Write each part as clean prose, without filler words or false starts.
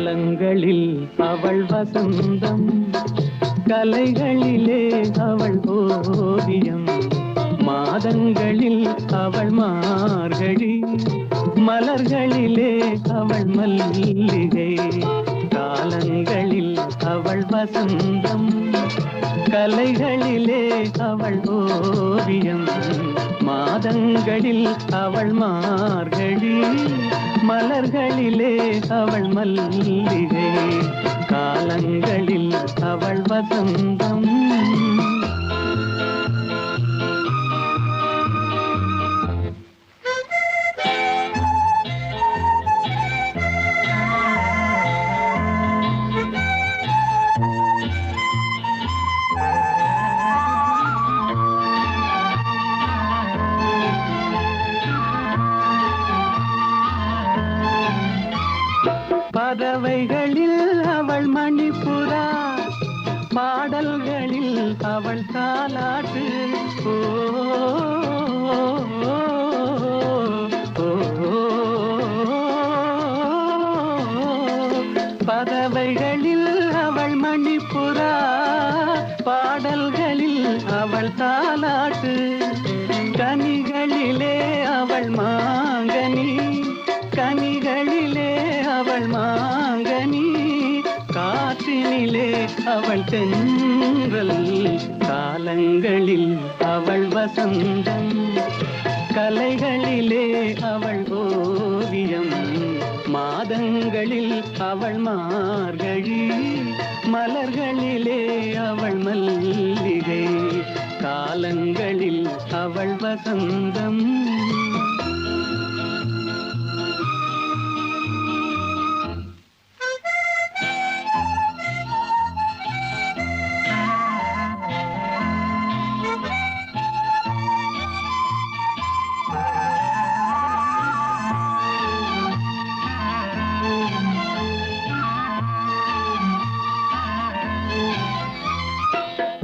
காலங்களில் அவள் வசந்தம், கலைகளிலே அவள் ஓவியம், மாதங்களில் அவள் மார்கழி, மலர்களிலே அவள் மல்லிகை. காலங்களில் அவள் வசந்தம், கலைகளிலே அவள் ஓவியம், மாதங்களில் அவள் மார்கழி, மலர்களிலே அவள் மல்லிகை. காலங்களில் அவள் வசந்தம். பறவைகளில் அவள் மணிப்புறா, பாடல்களில் அவள் தாலாட்டு. பறவைகளில் அவள் மணிப்புறா, பாடல்களில் அவள் தாலாட்டு. கனிகளிலே அவள் மாங்கனி, கனிகளிலே அவள் மாங்கனி, காற்றினிலே அவள் தென்றல். காலங்களில் அவள் வசந்தம், கலைகளிலே அவள் ஓவியம், மாதங்களில் அவள் மார்கழி, மலர்களிலே அவள் மல்லிகை. காலங்களில் அவள் வசந்தம்.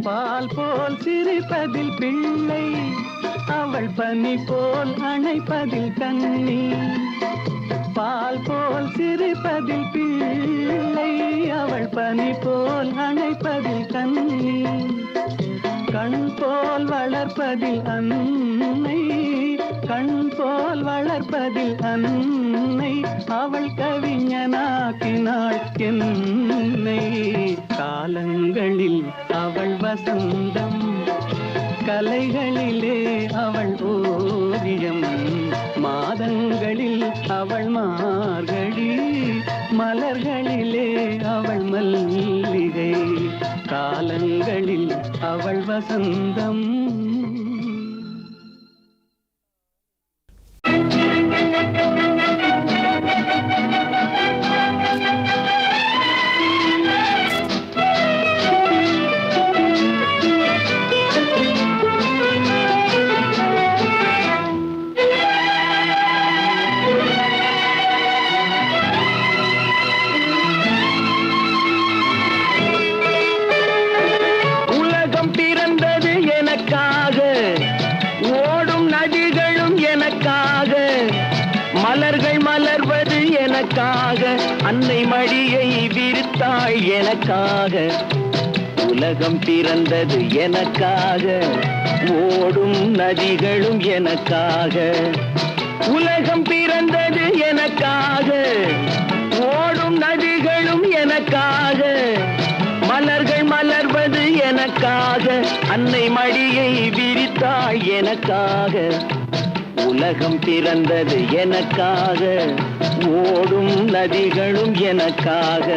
பால் போல் சிரிப்பதில் பிள்ளை, அவள் பனி போல் அணைப்பதில் கண்ணி. பால் போல் சிரிப்பதில் பிள்ளை, அவள் பனி போல் அணைப்பதில் கண்ணி. கண் போல் வளர்ப்பதில் அன்னை, கண் போல் வளர்ப்பதில் அன்னை, அவள் கவிஞனாக்கினாள் என்னை. காலங்களில் அவள் வசந்தம், கலைகளிலே அவள் ஓவியம், மாதங்களில் அவள் மார்கழி, மலர்களிலே அவள் மல்லிகை. காலங்களில் அவள் வசந்தம். மலர்கள் மலர்வது எனக்காக, அன்னை மடியை விரித்தாள் எனக்காக. உலகம் பிறந்தது எனக்காக, ஓடும் நதிகளும் எனக்காக. உலகம் பிறந்தது எனக்காக, ஓடும் நதிகளும் எனக்காக. மலர்கள் மலர்வது எனக்காக, அன்னை மடியை விரித்தாள் எனக்காக. உலகம் பிறந்தது எனக்காக, ஓடும் நதிகளும் எனக்காக.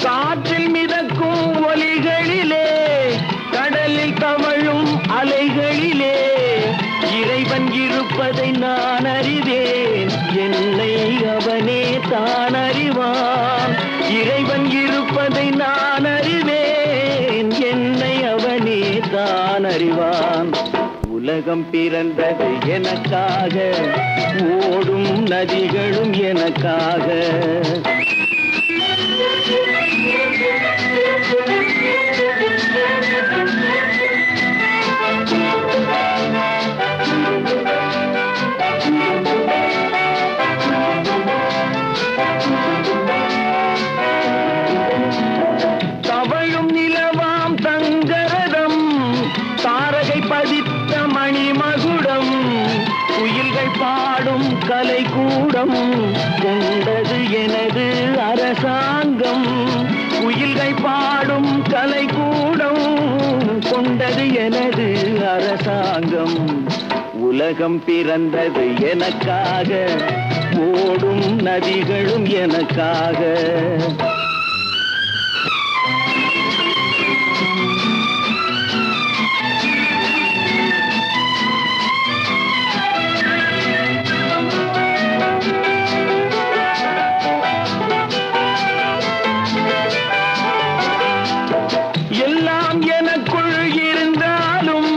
காற்றில் மிதக்கும் ஒலிகளிலே, கடலில் தவழும் அலைகளிலே, இறைவன் இருப்பதை நான் அறிவேன், என்னை அவனே தான் அறிவான். இறைவன் இருப்பதை நான் அறிவேன், என்னை அவனே தான் அறிவான். உலகம் பிறந்தது எனக்காக, ஓடும் நதிகளும் எனக்காக. பாடும் கலைக்கூடம் கொண்டது எனது அரசாங்கம். குயில்கள் பாடும் கலைக்கூடம் கொண்டது எனது அரசாங்கம். உலகம் பிறந்தது எனக்காக, ஓடும் நதிகளும் எனக்காக. எல்லாம் எனக்குள் இருந்தாலும்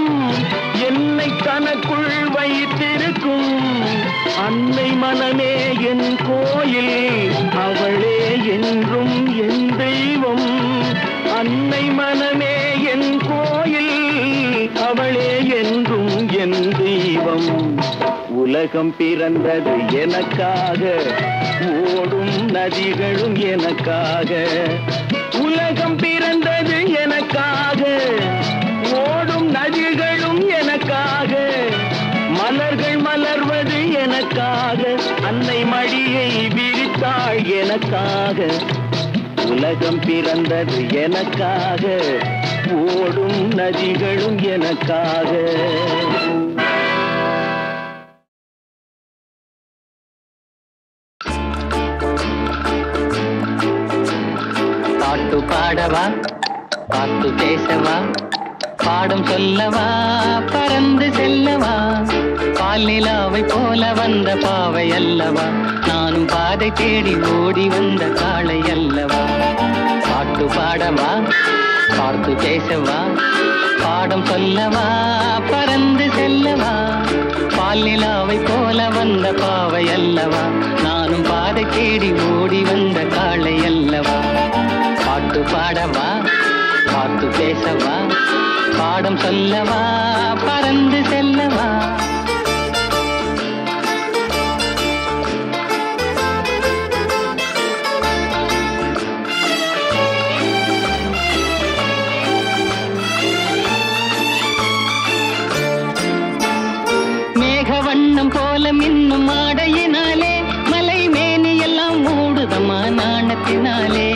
என்னை தனக்குள் வைத்திருக்கும் அன்னை மனமே என் கோயில், அவளே என்றும் என் தெய்வம். அன்னை மனமே என் கோயில், அவளே என்றும் என் தெய்வம். உலகம் பிறந்தது எனக்காக, ஓடும் நதிகளும் எனக்காக. உலகம் பிறந்தது எனக்காக, ஓடும் நதிகளும் எனக்காக. மலர்கள் மலர்வது எனக்காக, அன்னை மடியை விரித்தாள் எனக்காக. உலகம் பிறந்தது எனக்காக, ஓடும் நதிகளும் எனக்காக. பாட்டு பாடவா, பாட்டு பேசவா, பாடம் சொல்லவா, பறந்து செல்லவா, பால் நிலாவை போல வந்த பாவை அல்லவா, நானும் பாதை தேடி ஓடி வந்த காளை அல்லவா. பாட்டு பாடவா, பாட்டு பேசவா, பாடம் சொல்லவா, பறந்து செல்லவா, பால் நிலாவை போல வந்த பாவை அல்லவா, நானும் பாதை தேடி ஓடி வந்த காளை அல்லவா. பாட்டு பாடவா, பாட்டு பேசவா, பாடம் சொல்லவா, பறந்து செல்லவா. மேகவண்ணம் போல மின்னும் ஆடையினாலே மலை மேனி எல்லாம் மூடுதமா நாணத்தினாலே.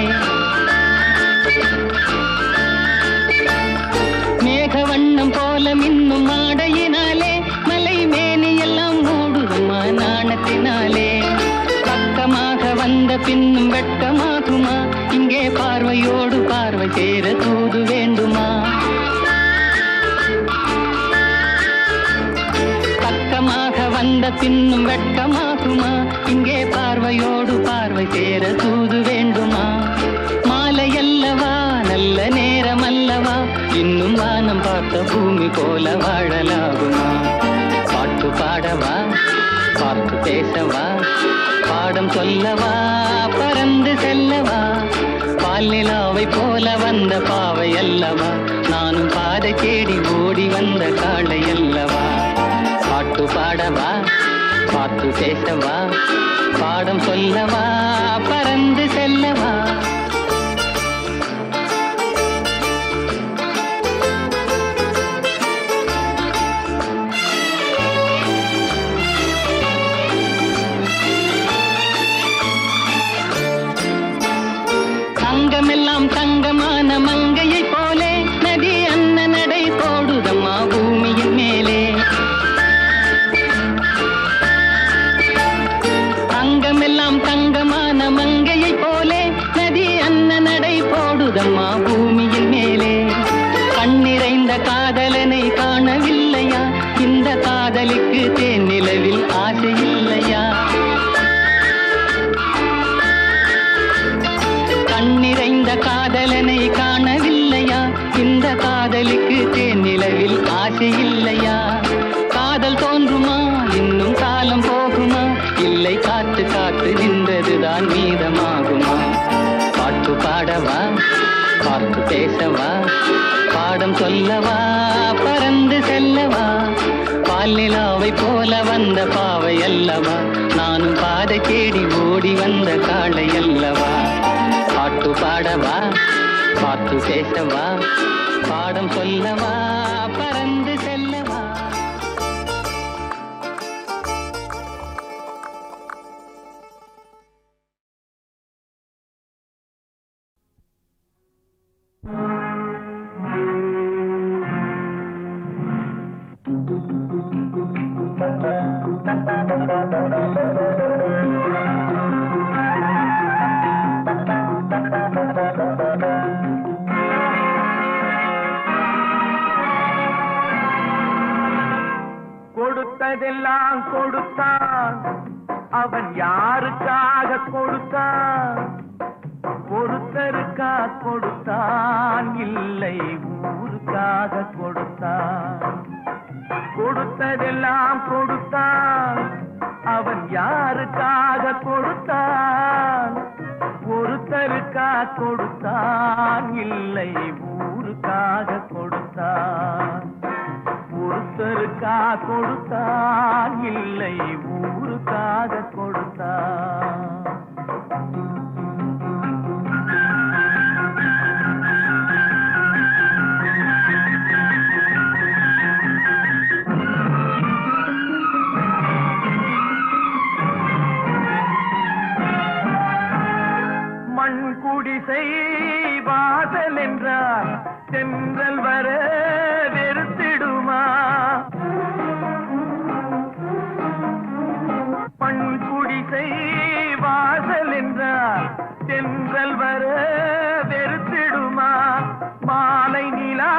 மேகவண்ணம் போல மின்னும் ஆடையினாலே மலை மேனி எல்லாம் மூடுதமா நாணத்தினாலே. பக்கமாக வந்த பின்னும் வெட்கமாகுமா, இங்கே பார்வையோடு பார்வை சேர தூது வேண்டுமா. பக்கமாக வந்த பின்னும் வெட்கமாகுமா, இங்கே பார்வையோடு பார்வை சேர தூது வேண்டுமா. மாலை அல்லவா, நல்ல நேரம் அல்லவா, இன்னும் வானம் பார்த்த பூமி போல வாழலாகுமா. பாட்டு பாடவா, பாட்டு பேசவா, பாடம் சொல்லவா, பறந்து செல்லவா, பால் நிலாவை போல வந்த பாவை அல்லவா, நானும் பாதை தேடி ஓடி வந்த காளை அல்லவா. பாட்டு பாடவா, பாட்டு பேசவா, பாடம் சொல்லவா, பறந்து செல்லவா. தங்கமெல்லாம் தங்கமான மங்கையை போலே நதி அன்ன நடை போடுதம்மா பூமியின் மேலே. தங்கமெல்லாம் தங்கமான மங்கையை போலே நதி அன்ன நடை போடுதம்மா பூமியின் மேலே. கண்ணிறைந்த காதலனை காணவில்லையா, இந்த காதலிக்கு தேன் நிலவில் ஆசை இல்லையா. கண்ணிறைந்த காதலனை காணவில்லையா, இந்த காதலிக்கு தேன் நிலவில் ஆசை இல்லையா. காதல் தோன்றுமா, இன்னும் காலம் போகுமா, இல்லை காத்து காத்து நின்றதுதான் மீதமாகுமா. பாட்டு பாடவா, பாட்டு பேசவா, பாடம் சொல்லவா, பறந்து செல்லவா, பால் நிலாவை போல வந்த பாவை அல்லவா, நானும் பாதை தேடி ஓடி வந்த காளை அல்லவா. பாட்டு பாடவா, பாட்டு பேசவா, பாடம் சொல்லவா, பறந்து செல்லவா. கொடுத்ததெல்லாம் கொடுத்தான், அவன் யாருக்காக கொடுத்தான்? ஒருத்தருக்கா கொடுத்தான், இல்லை ஊருக்காக கொடுத்தான். கொடுத்ததெல்லாம் கொடுத்தான், அவன் யாருக்காக கொடுத்தான்? ஒருத்தருக்கா கொடுத்தான், இல்லை ஊருக்காக கொடுத்தான். ஒருத்தருக்கா கொடுத்தான், இல்லை ஊருக்காக கொடுத்தான். மண் குடிசை வாசல் என்றார் தென்றல் வர வெறுத்திடுமா? மண் குடிசை வாசல் என்றார் தென்றல் வர வெறுத்திடுமா? மாலை நிலா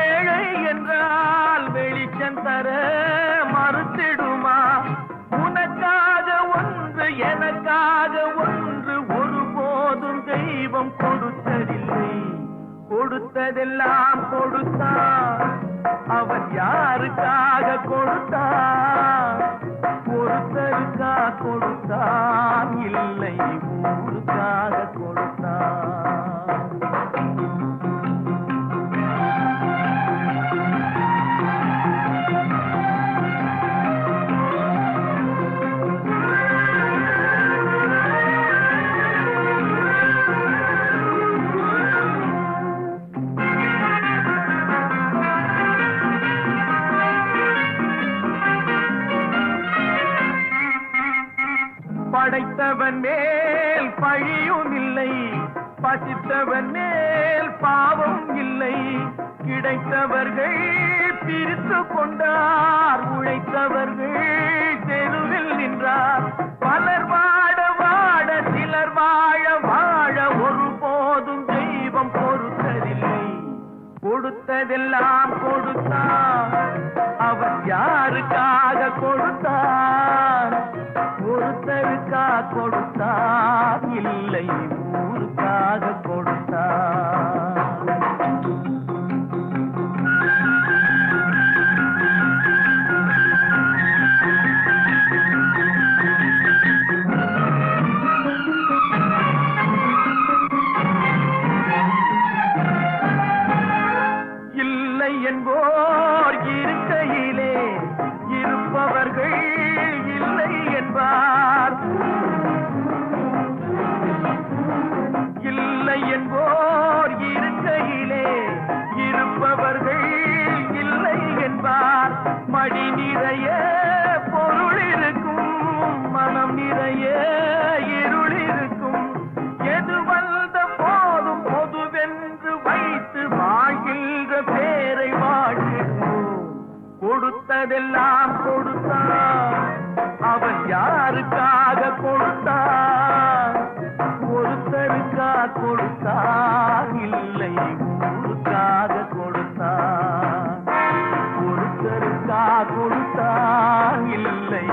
ஏழை என்றால் வெளிச்சம் தர மறுத்திடுமா? உனக்காக ஒன்று எனக்காக ஒன்று ஒருபோதும் தெய்வம் கொடுத்ததில்லை. கொடுத்ததெல்லாம் கொடுத்தான், அவன் யாருக்காக கொடுத்தான்? ஒருத்தருக்கா கொடுத்தான், இல்லை ஊருக்காக கொடுத்தான். படைத்தவன் மேல் பழியும் இல்லை, பசித்தவன் மேல் பாவம் இல்லை. கிடைத்தவர்கள் பிரித்து கொண்டார், உழைத்தவர்கள் தெருவில் நின்றார். பலர் வாட வாட சிலர் வாழ வாழ ஒருபோதும் தெய்வம் பொறுத்ததில்லை. கொடுத்ததெல்லாம் கொடுத்தான், அவன் யாருக்காக கொடுத்தான்? ஒருத்தருக்கா கொடுத்தான், இல்லை ஊருக்காக கொடுத்தான். இல்லை என்போர் இருக்கையிலே இருப்பவர்கள் இல்லை என்பார். இல்லை என்போர் இருக்கையிலே இருப்பவர்கள் இல்லை என்பார். மடி நிறைய பொருள் இருக்கும், மனம் நிறைய இருள் இருக்கும். எது வந்த போதும் பொதுவென்று வைத்து வாழ்கின்ற பேரை வாழ்கிறோம். கொடுத்ததெல்லாம் கொடுத்தான், அவன் யாருக்காக கொடுத்தான்? ஒருத்தருக்கா கொடுத்தான், இல்லை ஊருக்காக கொடுத்தான். ஒருத்தருக்கா கொடுத்தான், இல்லை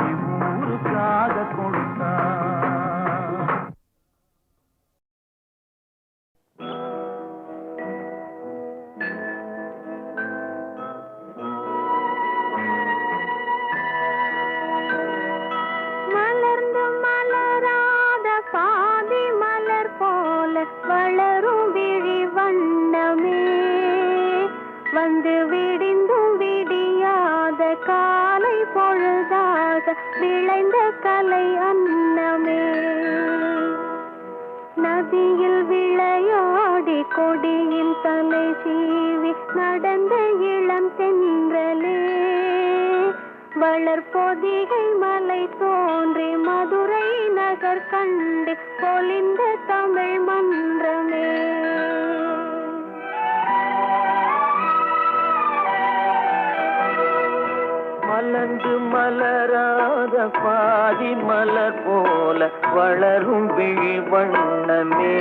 ஊருக்காக கொடுத்தான். வளரும் விழி வண்ணமே, வந்து விடிந்தும் விடியாத காலை பொழுதாக விளைந்த கலை அன்னமே. நதியில் விளையாடி கொடியில் தலை சீவி நடந்த இளம் தென்றலே, வளர்பொதிகை மலை தோன்றி மதுரை நகர் கண்டு பொலிந்த தமிழ் மன்றமே. மலர்ந்து மலராத பாதி மலர் போல வளரும் விழி வண்ணமே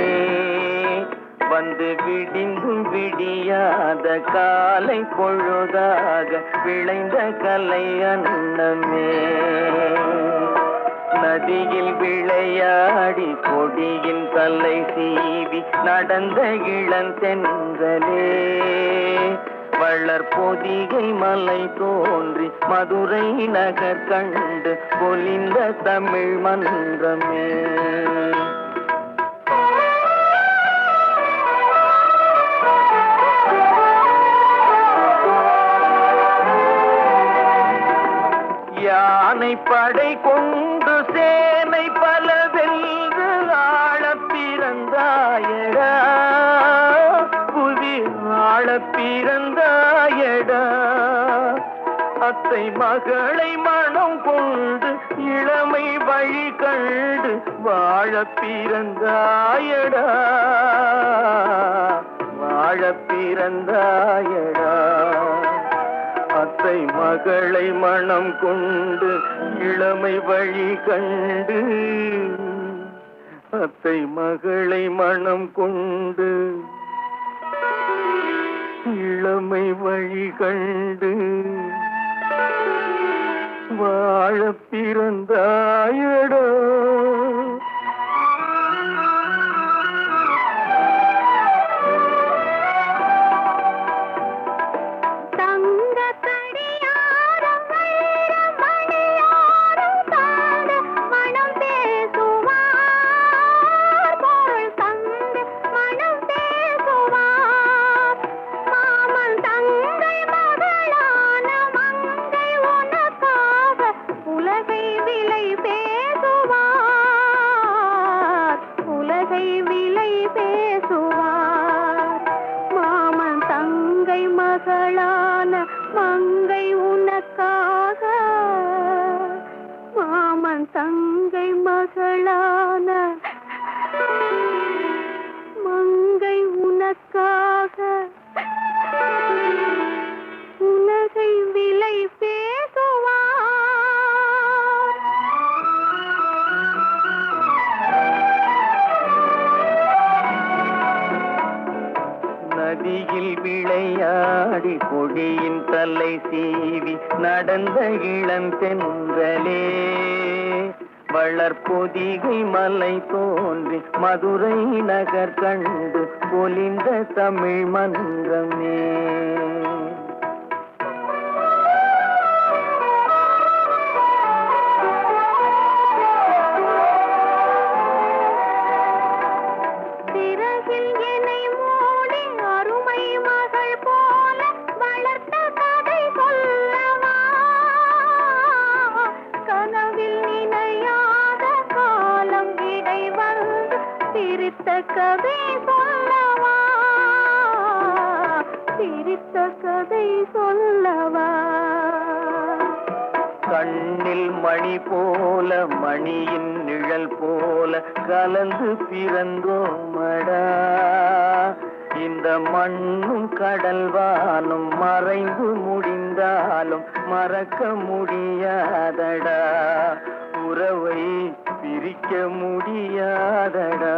வந்து விடிந்தும் விடியாத காலை பொழுதாக விளைந்த கலை அன்னமே நதியில் விளையாடி கொடியின் தலை சீவி நடந்த இளந்தென்றலே வளர் பொதிகை மலை தோன்றி மதுரை நகர் கண்டு பொலிந்த தமிழ் மன்றமே யானை படை கொண்டு சேனை பல வென்று ஆள பிறந்தாயடா புவி ஆள பிறந்தாயடா அத்தை மகளை மனம் கொண்டு இளமை வழி கண்டு வாழ பிறந்தாயடா வாழ பிறந்தாயடா அத்தை மகளை மனம் கொண்டு இளமை வழி கண்டு அத்தை மகளை மனம் கொண்டு இளமை வழி கண்டு வாழ பிறந்தாயடா மங்கை உனக்காக மாமன் தங்கை மகளான மங்கை உனக்காக உலகை விலை பேசுவார் நதியில் விளையாடி கொடியின் தலை சீவி நடந்த இளந்தென்றலே வளர் பொதிகை மலை தோன்றி மதுரை நகர் கண்டு பொலிந்த தமிழ் மன்றமே கதை சொல்லவா சிரித்த கதை சொல்லவா கண்ணில் மணி போல மணியின் நிழல் போல கலந்து பிறந்தோமடா இந்த மண்ணும் கடல்வானும் மறைந்து முடிந்தாலும் மறக்க முடியாதடா உறவை பிரிக்க முடியாதடா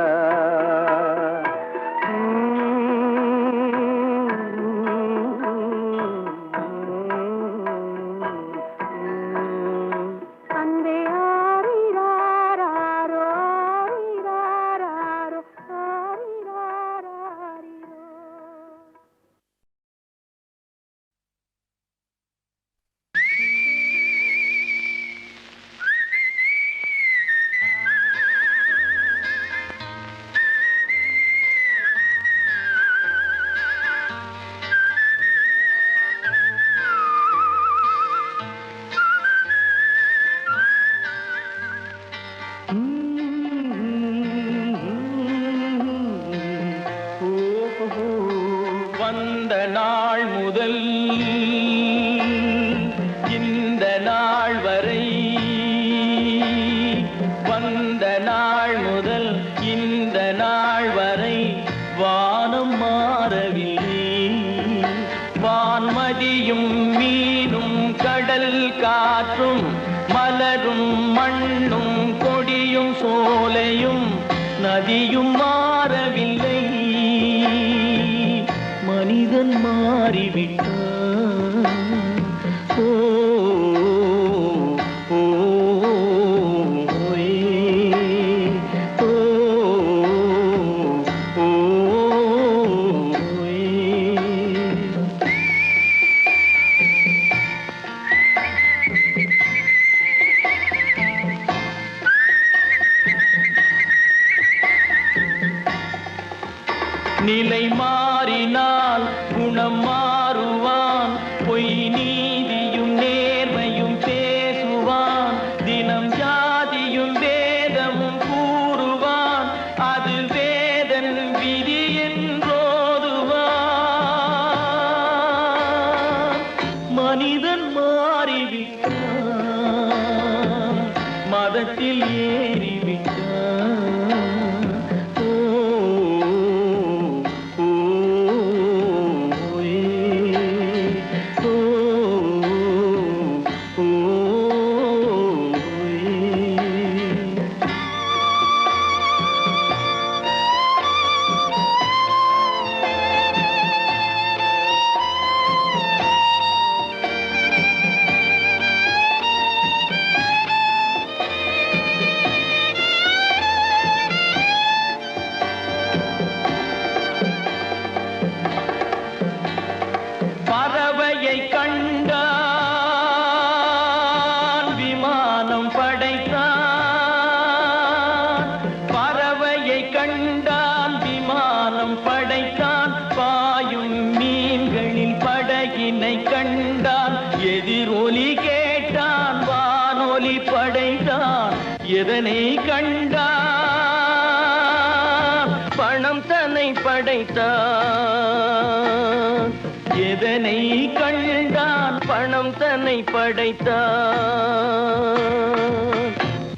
வந்த நாள் முதல் இந்த நாள் வரை வந்த நாள் முதல் இந்த நாள் வரை வானம் மாறவில்லை வான்மதியும் மீனும் கடல் காற்றும் மலரும் மண்ணும் கொடியும் சோலையும் நதியும் மாறவில்லை, மனிதன் மாறிவிட்டான். ஓ ஓ ஓ நிலை மாறினால் குணம் மாறுவான், பொய் நீதியும் நேர்மையும் பேசுவான், தினம் ஜாதியும் வேதமும் கூறுவான், அது வேதன் விதி என்றோதுவான். மனிதன் மாறிவிட்டான், மதத்தில் ஏறிவிட்டான். பறவையை கண்டான் விமானம் படைத்தான், பறவையை கண்டான் விமானம் படைத்தான், பாயும் மீன்களில் படகினை கண்டான், எதிரொலி கேட்டான் வானொலி படைத்தான். எதனை கண்டான்? பணம் தன்னை படைத்தான். எதனை கண்டான்? பணம் தன்னை படைத்தான்.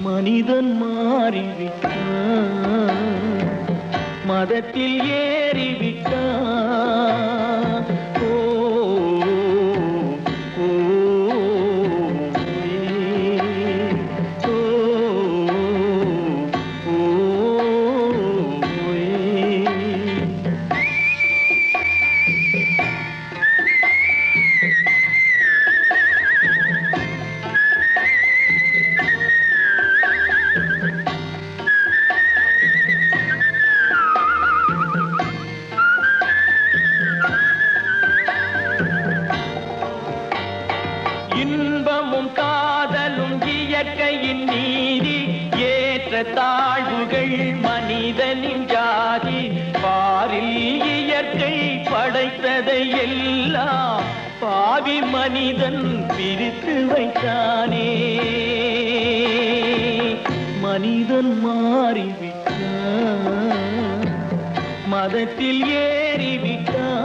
மனிதன் மாறிவிட்டான், மதத்தில் ஏறிவிட்டான். ஓ ஓ ஓ ஓ இன்பமும் காதலும் இயற்கையின் நீதி, ஏற்ற தாழ்வுகள் மனிதனின் ஜாதி. பாரில் இயற்கை படைத்ததை எல்லாம் பாவி மனிதன் பிரித்து வைத்தானே. மனிதன் மாறிவிட்டான், மதத்தில் ஏறிவிட்டான்.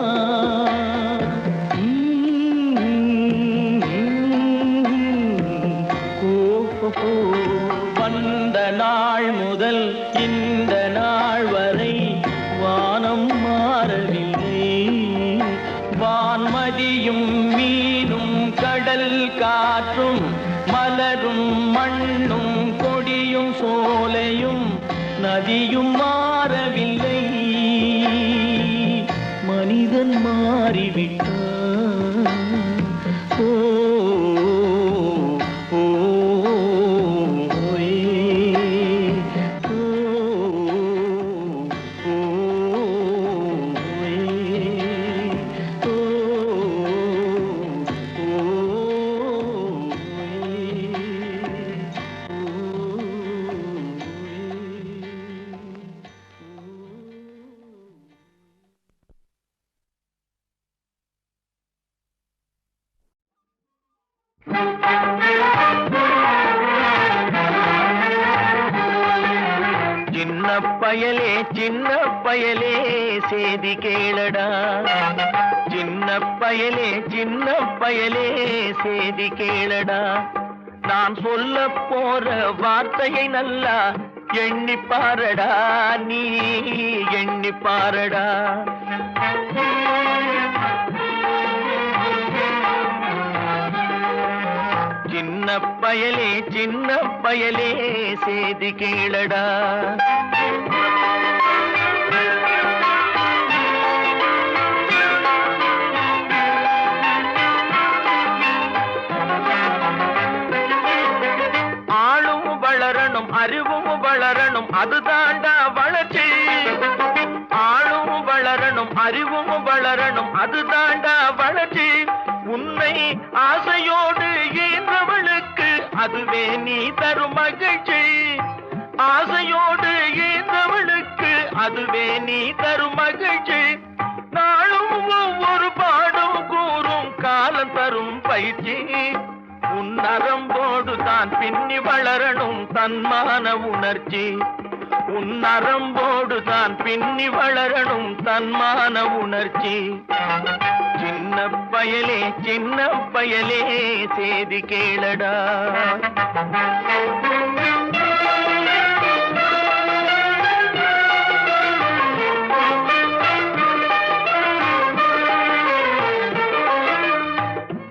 வந்த நாள் முதல் இந்த நாள் வரை வானம் மாறவில்லை, வான்மதியும் மீனும் கடல் காற்றும் மலரும் மண்ணும் கொடியும் சோலையும் நதியும் மாறவில்லை, மனிதன் மாறிவிட்டான். ஓ ஓ பயலே சின்ன பயலே சேதி கேளடா, சின்ன பயலே சின்ன பயலே சேதி கேளடா. நான் சொல்ல போற வார்த்தையை நல்லா எண்ணி பாரடா, நீ எண்ணி பாரடா. சின்ன பயலே சின்ன பயலே சேதி கேளடா. ஆளும் வளரணும் அறிவும் வளரணும் அதுதாண்டா வளர்ச்சி. ஆளும் வளரணும் அறிவும் வளரணும் அதுதாண்டா வளர்ச்சி. உன்னை ஆசையோடு ஈன்றவளுக்கு அதுவே நீ தரும் மகிழ்ச்சி. ஆசையோடு ஈன்றவளுக்கு அதுவே நீ தரும் மகிழ்ச்சி. நாளும் ஒவ்வொரு பாடும் கூறும் காலம் தரும் பயிற்சி. உன் நரம்போடு தான் பின்னி வளரணும் தன்மான உணர்ச்சி. உன் நரம்போடு தான் பின்னி வளரணும் தன்மான உணர்ச்சி. சின்ன பயலே சின்ன பயலே சேதி கேளடா.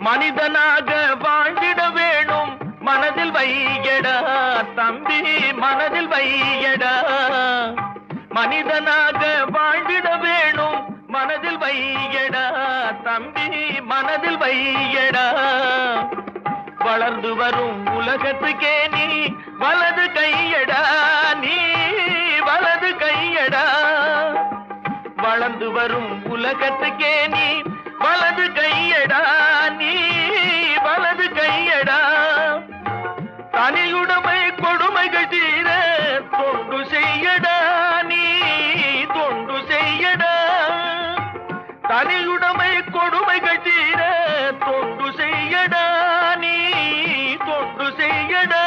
மனிதனாக வாழ்ந்திட வேணும் மனதில் வையடா தம்பி மனதில் வையடா. மனிதனாக வாழ்ந்திட வேணும் மனதில் வையடா தம்பி மனதில் வையடா. வளர்ந்து வரும் உலகத்துக்கே நீ வலது கையடா நீ வலது கையடா. வளர்ந்து வரும் உலகத்துக்கே நீ வலது கையடா நீ வலது கையடா. தனியுடைமை கொடுமைகள் தீர தொண்டு செய்யடா நீ தொண்டு செய்யடா. தனியுடைமை கொடுமைகள் தீர தொண்டு செய்யடா நீ தொண்டு செய்யடா.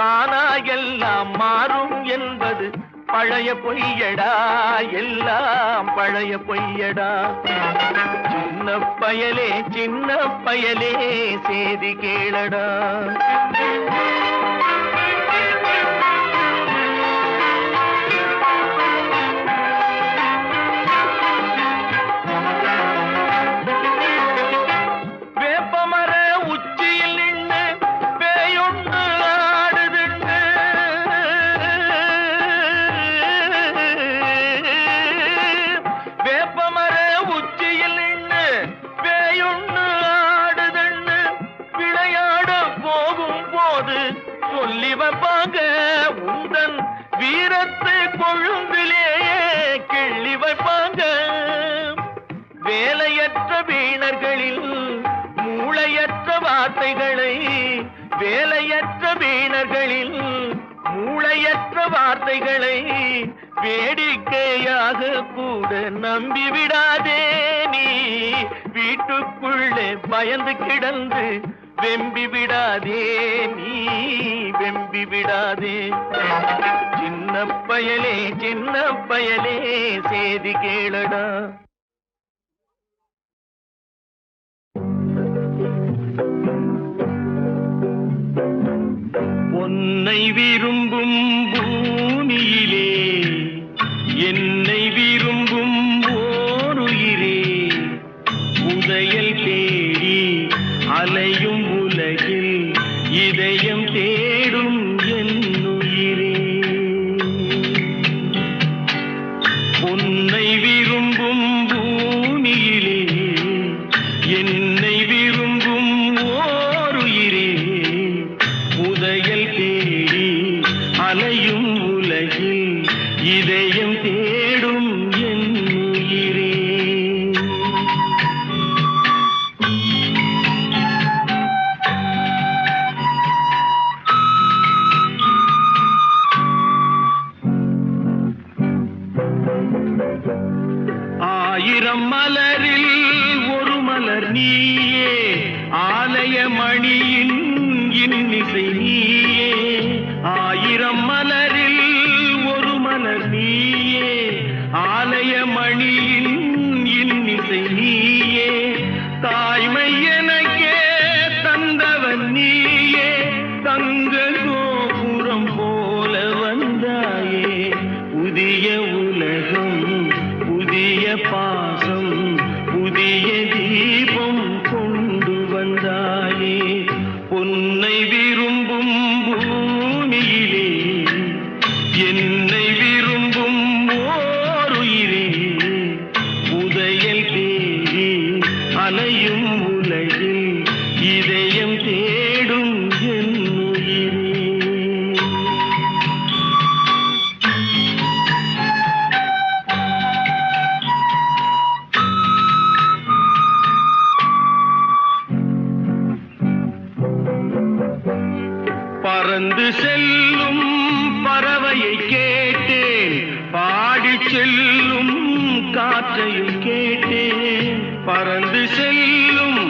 தானா எல்லாம் மாறும் என்பது பழைய பொய்யடா எல்லாம் பழைய பொய்யடா. சின்ன பயலே சின்ன பயலே சேதி கேளடா. வேப்பமர உச்சியில் நின்று பேயொன்று ஆடுதுண்டு. வேப்பமர உச்சியில் நின்று பேயொன்று ஆடுதுண்டு. விளையாட போகும் போது சொல்லி வைப்பாங்க உந்தன் வீரத்தை கொழும்பிலேயே கிள்ளி வைப்பாங்க. வேலையற்ற வீணர்களில் மூளையற்ற வார்த்தைகளை வேலையற்ற வீணர்களில் மூளையற்ற வார்த்தைகளை வேடிக்கையாக கூட நம்பிவிடாதே நீ. வீட்டுக்குள்ளே பயந்து கிடந்து வெம்பி விடாதே நீ வெம்பி விடாதே. சின்ன பயலே சின்ன பயலே சேதி கேளடா. உன்னை விரும்பும் பூமியிலே என்னை விரும்பும் ஓருயிரே. உதயல் தேடி அலையும் உலகில் இதயம் தேடும் என்னுயிரே. உன்னை விரும்பும் பூமியிலே என்னை விரும்பும் ஓருயிரே. உதயல் தேடி அலையும் உலகில் இதயம் தேடும் என்னுயிரே. ஆயிரம் மலரில் ஒரு மலர் நீயே. ஆலய மணியின் இன்னிசை நீயே. ஆயிரம் மலரில் ஒரு மலர் நீயே. ஆலய மணியின் இன்னிசை நீயே. தாய்மை எனக்கே தந்தவன் நீயே. தங்க கோபுரம் போல வந்தாயே. புதிய உலகம் புதிய பாசம் புதிய தீபம் கொண்டு வந்தாயே. பொன் பறந்து செல்லும் பறவையை கேட்டேன், பாடிச் செல்லும் காற்றையும் கேட்டேன். பறந்து செல்லும்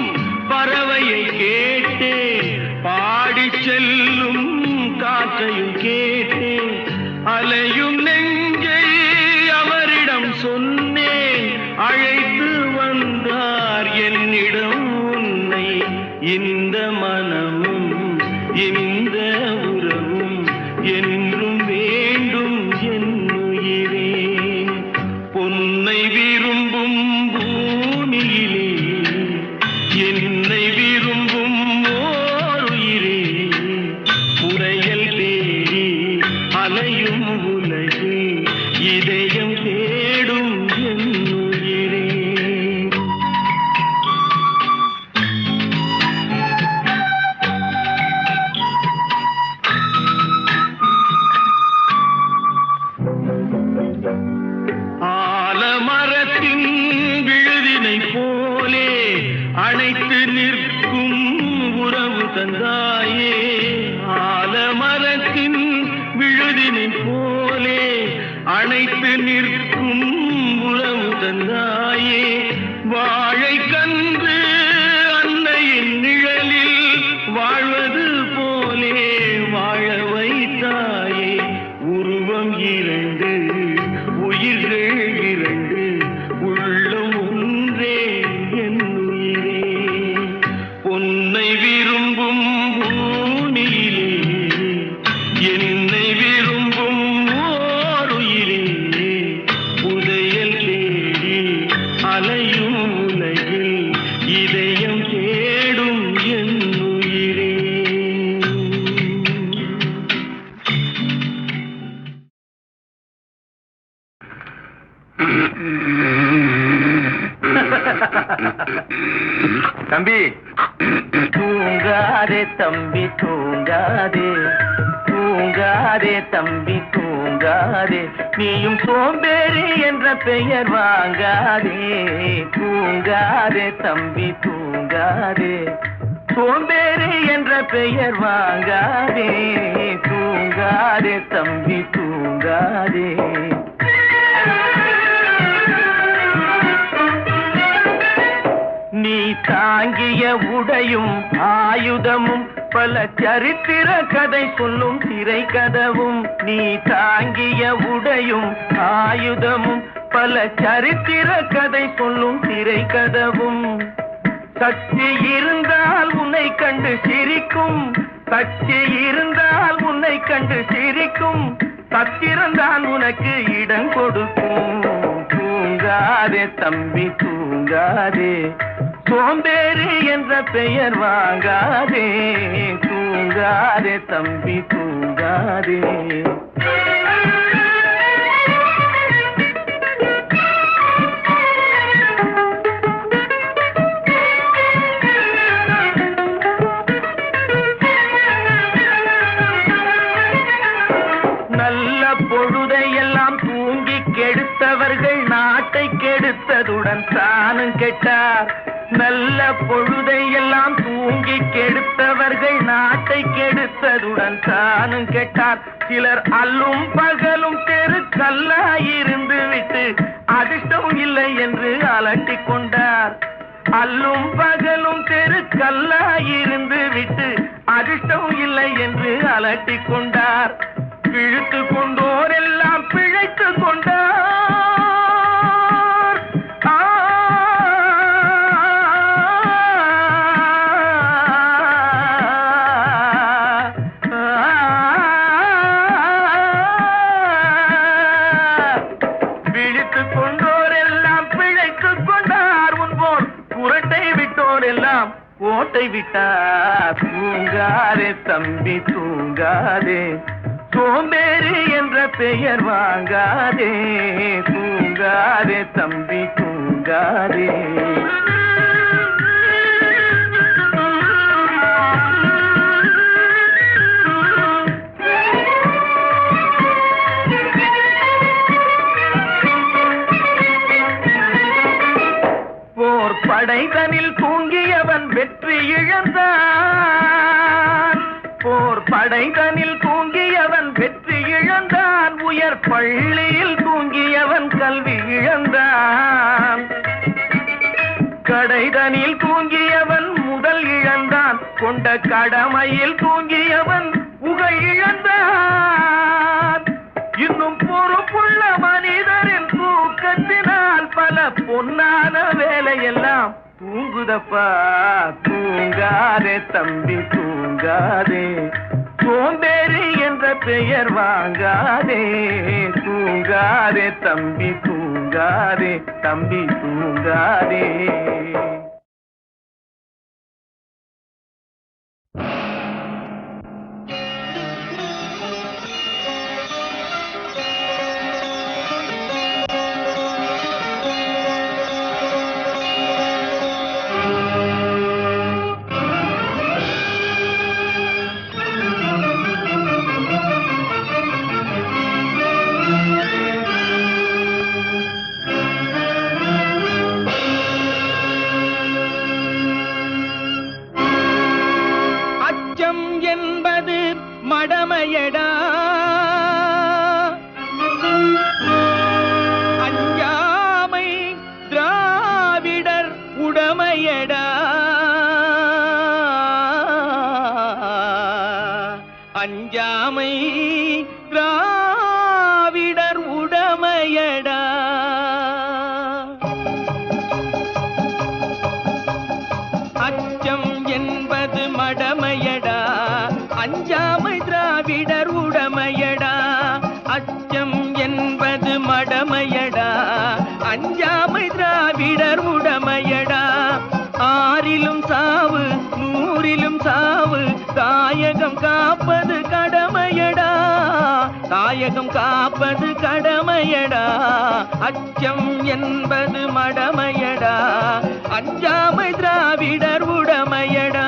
பறவையை கேட்டேன், பாடிச் செல்லும் காற்றையும் கேட்டேன். அலையும் நெஞ்சை அவரிடம் சொன்னேன், அழைத்து வந்தார் என்னிடம் உன்னை. இந்த மனமும் இந்த உறவும் என்றும் வேண்டும் என் உயிரே. பொன்னை விரும்பும் பூமியிலே என்னை விரும்பும் ஓர் உயிரே. புதையல் தேடி அலையும் உலகில் இதயம் தேடும் என் உயிரே. ஆலமரத்தின் விழுதினை போலே அணைத்து நிற்கும் உறவு தந்தாயே. ஆலமரத்தின் விழுதினை போலே அணைத்து நிற்கும் உறவு தந்தாயே. வாழை கன்று அன்னையின் நிழலில் வாழ்வது போலே வாழ வைத்தாயே. உருவம் இரண்டு, உயிர்கள் இரண்டு, உள்ளம் ஒன்றே என் உயிரே. பொன்னை விரும்பும் பூமியிலே என்னை விரும்பும் ஓர் உயிரே. புதையல் தேடி அலையும் உலகில் இதயம் தேடும் என் உயிரே. தம்பி தூங்காதே, தம்பி தூங்காதே, தூங்காதே தம்பி தூங்காதே. நீயும் சோம்பேறி என்ற பெயர் வாங்காதே. தூங்காதே தம்பி தூங்காதே, சோம்பேறி என்ற பெயர் வாங்காதே. தூங்காதே தம்பி தூங்காதே. நீ தாங்கிய உடையும் ஆயுதமும் பல சரித்திர கதை சொல்லும் திரை கதவும். நீ தாங்கிய உடையும் ஆயுதமும் பல சரித்திர கதை சொல்லும் திரை கதவும். சக்தி இருந்தால் உன்னை கண்டு சிரிக்கும், சக்தி இருந்தால் உன்னை கண்டு சிரிக்கும். சத்திரந்தான் உனக்கு இடம் கொடுக்கும். தூங்காதே தம்பி தூங்காதே, சோம்பேறி என்ற பெயர் வாங்காதே. தூங்காதே தம்பி தூங்காதே. நல்ல பொழுதையெல்லாம் தூங்கி கெடுத்தவர்கள் நாட்டை கெடுத்ததுடன் தானும் கெட்டார். நல்ல பொழுதையெல்லாம் தூங்கி கெடுத்தவர்கள் நாட்டை கெடுத்ததுடன் தானும் கெட்டார். சிலர் அல்லும் பகலும் தெருக்கல்லாயிருந்து விட்டு அதிர்ஷ்டம் இல்லை என்று அலட்டிக் கொண்டார். அல்லும் பகலும் தெருக்கல்லாயிருந்து விட்டு அதிர்ஷ்டம் இல்லை என்று அலட்டிக் கொண்டார். பிழைத்து கொண்டோர் எல்லாம் பிழைத்து கொண்டார். பிழைத்து கொண்டோர் எல்லாம் பிழைத்து கொண்டார். முன்போர் புரட்டை விட்டோர் எல்லாம் ஓட்டை விட்டார். தூங்காதே தம்பி தூங்காதே, சோம்பேறி என்ற பெயர் வாங்காதே. தூங்காதே தம்பி தூங்காதே. போர் படைதனில் தூங்கியவன் வெற்றி இழந்தான். போர் கடைதனில் தூங்கியவன் வெற்றி இழந்தான், உயர் பள்ளியில் தூங்கியவன் கல்வி இழந்தான். கடைதனில் தூங்கியவன் முதல் இழந்தான், கொண்ட கடமையில் தூங்கியவன் புகழ் இழந்தான். இன்னும் பொறுப்புள்ள மனிதரின் தூக்கத்தினால் பல பொன்னான வேலையெல்லாம் தூங்குதப்பா. தூங்காதே தம்பி தூங்காதே, சோம்பேறி என்ற பெயர் வாங்காதே. தூங்காதே தம்பி தூங்காதே, தம்பி தூங்காதே. என்பது மடமையடா, அஞ்சாமை திராவிடர் உடமையடா. அஞ்சாமை திராவிடர் உடமையடா. அச்சம் என்பது மடமையடா, அஞ்சாமை திராவிடர் உடமையடா. அச்சம் என்பது மடமையடா, அஞ்சாமை திராவிடர் உடமையடா. ஆறிலும் சாவு நூறிலும் சாவு, தாயகம் காப்பது கடமையடா. தாயகம் காப்பது கடமையடா. அச்சம் என்பது மடமையடா, அஞ்சாமை திராவிடர் உடமையடா.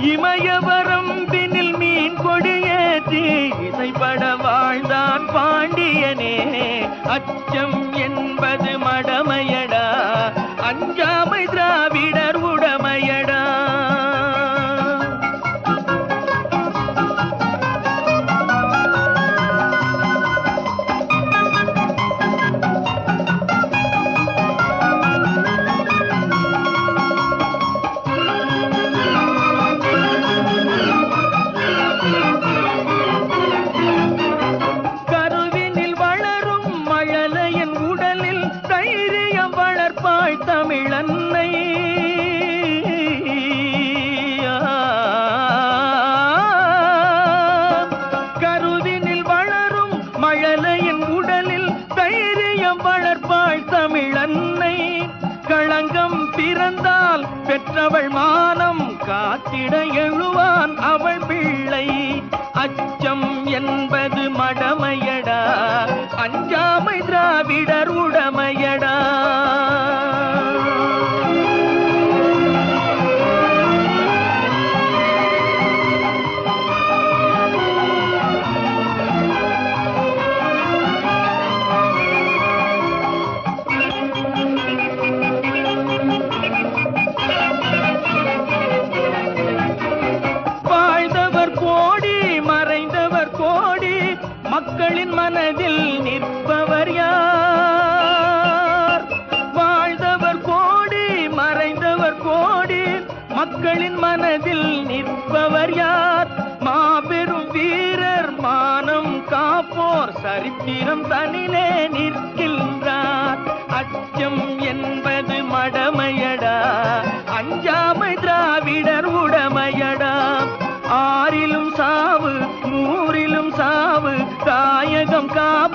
இமயவரம்பினில் மீன் கொடியேற்றி இசைப்பட வாழ்ந்தான் பாண்டியனே. அச்சம் என்பது மடமையடா, அஞ்சாமை திராவிடர் உடமையடா. தமிழன்னை கருவினில் வளரும் மழலையின் உடலில் தைரியம் வளர்ப்பாள் தமிழன்னை. களங்கம் பிறந்தால் பெற்றவள் மானம் காத்திட எழுவான் அவள் பிள்ளை. அச்சம் என்பது மடமையடா, அஞ்சாமை திராவிடர் உடமையடா. மக்களின் மனதில் நிற்பவர் யார்? வாழ்ந்தவர் கோடி மறைந்தவர் கோடி, மக்களின் மனதில் நிற்பவர் யார்? மாபெரும் வீரர் மானம் காப்போர் சரித்திரம் தனிலே நிற்கின்றார். அச்சம் என்பது மடமையடா, அஞ்சாமை திராவிடர் உடமையடா. ஆறிலும் சாவு நூறிலும்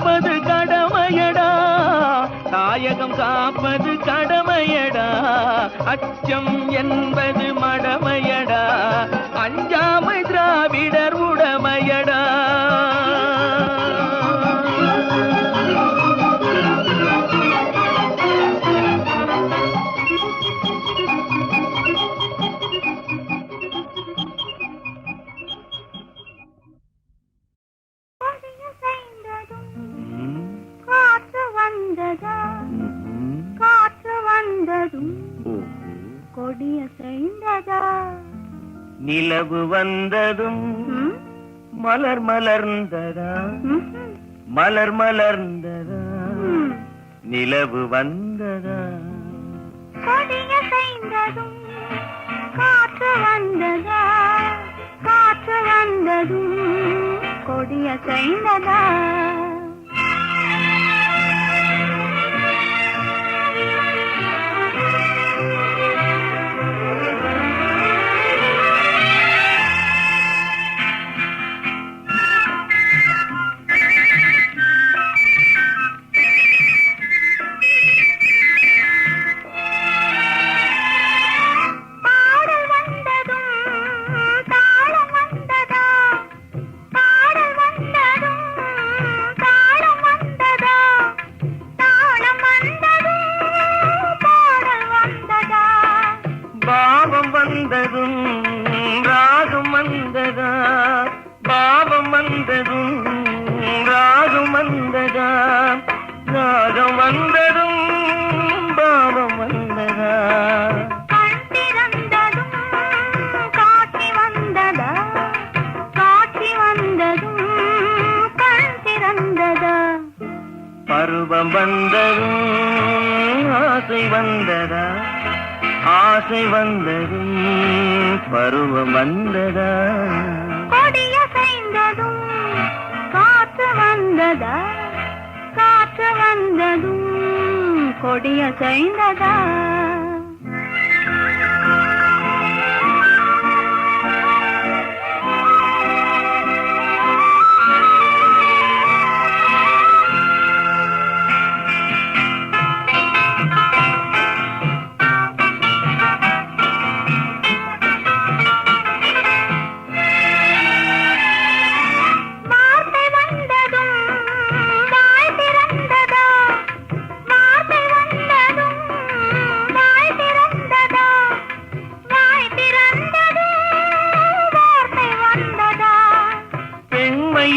காப்பது கடமையடா, தாயகம் காப்பது கடமையடா, அச்சம் என்பது மடமையடா, அஞ்சாமை திராவிடர் உடமையடா. காற்று வந்ததும் கொடிய செய்ததா, நிலவு வந்ததும் மலர் மலர்ந்ததா, மலர் மலர்ந்ததா, நிலவு வந்ததா. கொடிய செய்ததும் காற்று வந்ததா, காற்று வந்ததும் கொடிய செய்ததா. பருவம் வந்ததும் ஆசை வந்ததா, ஆசை வந்ததும் பருவம் வந்ததா. கொடிய செய்ததும் காற்று வந்ததா, காற்று வந்ததும் கொடிய செய்ததா.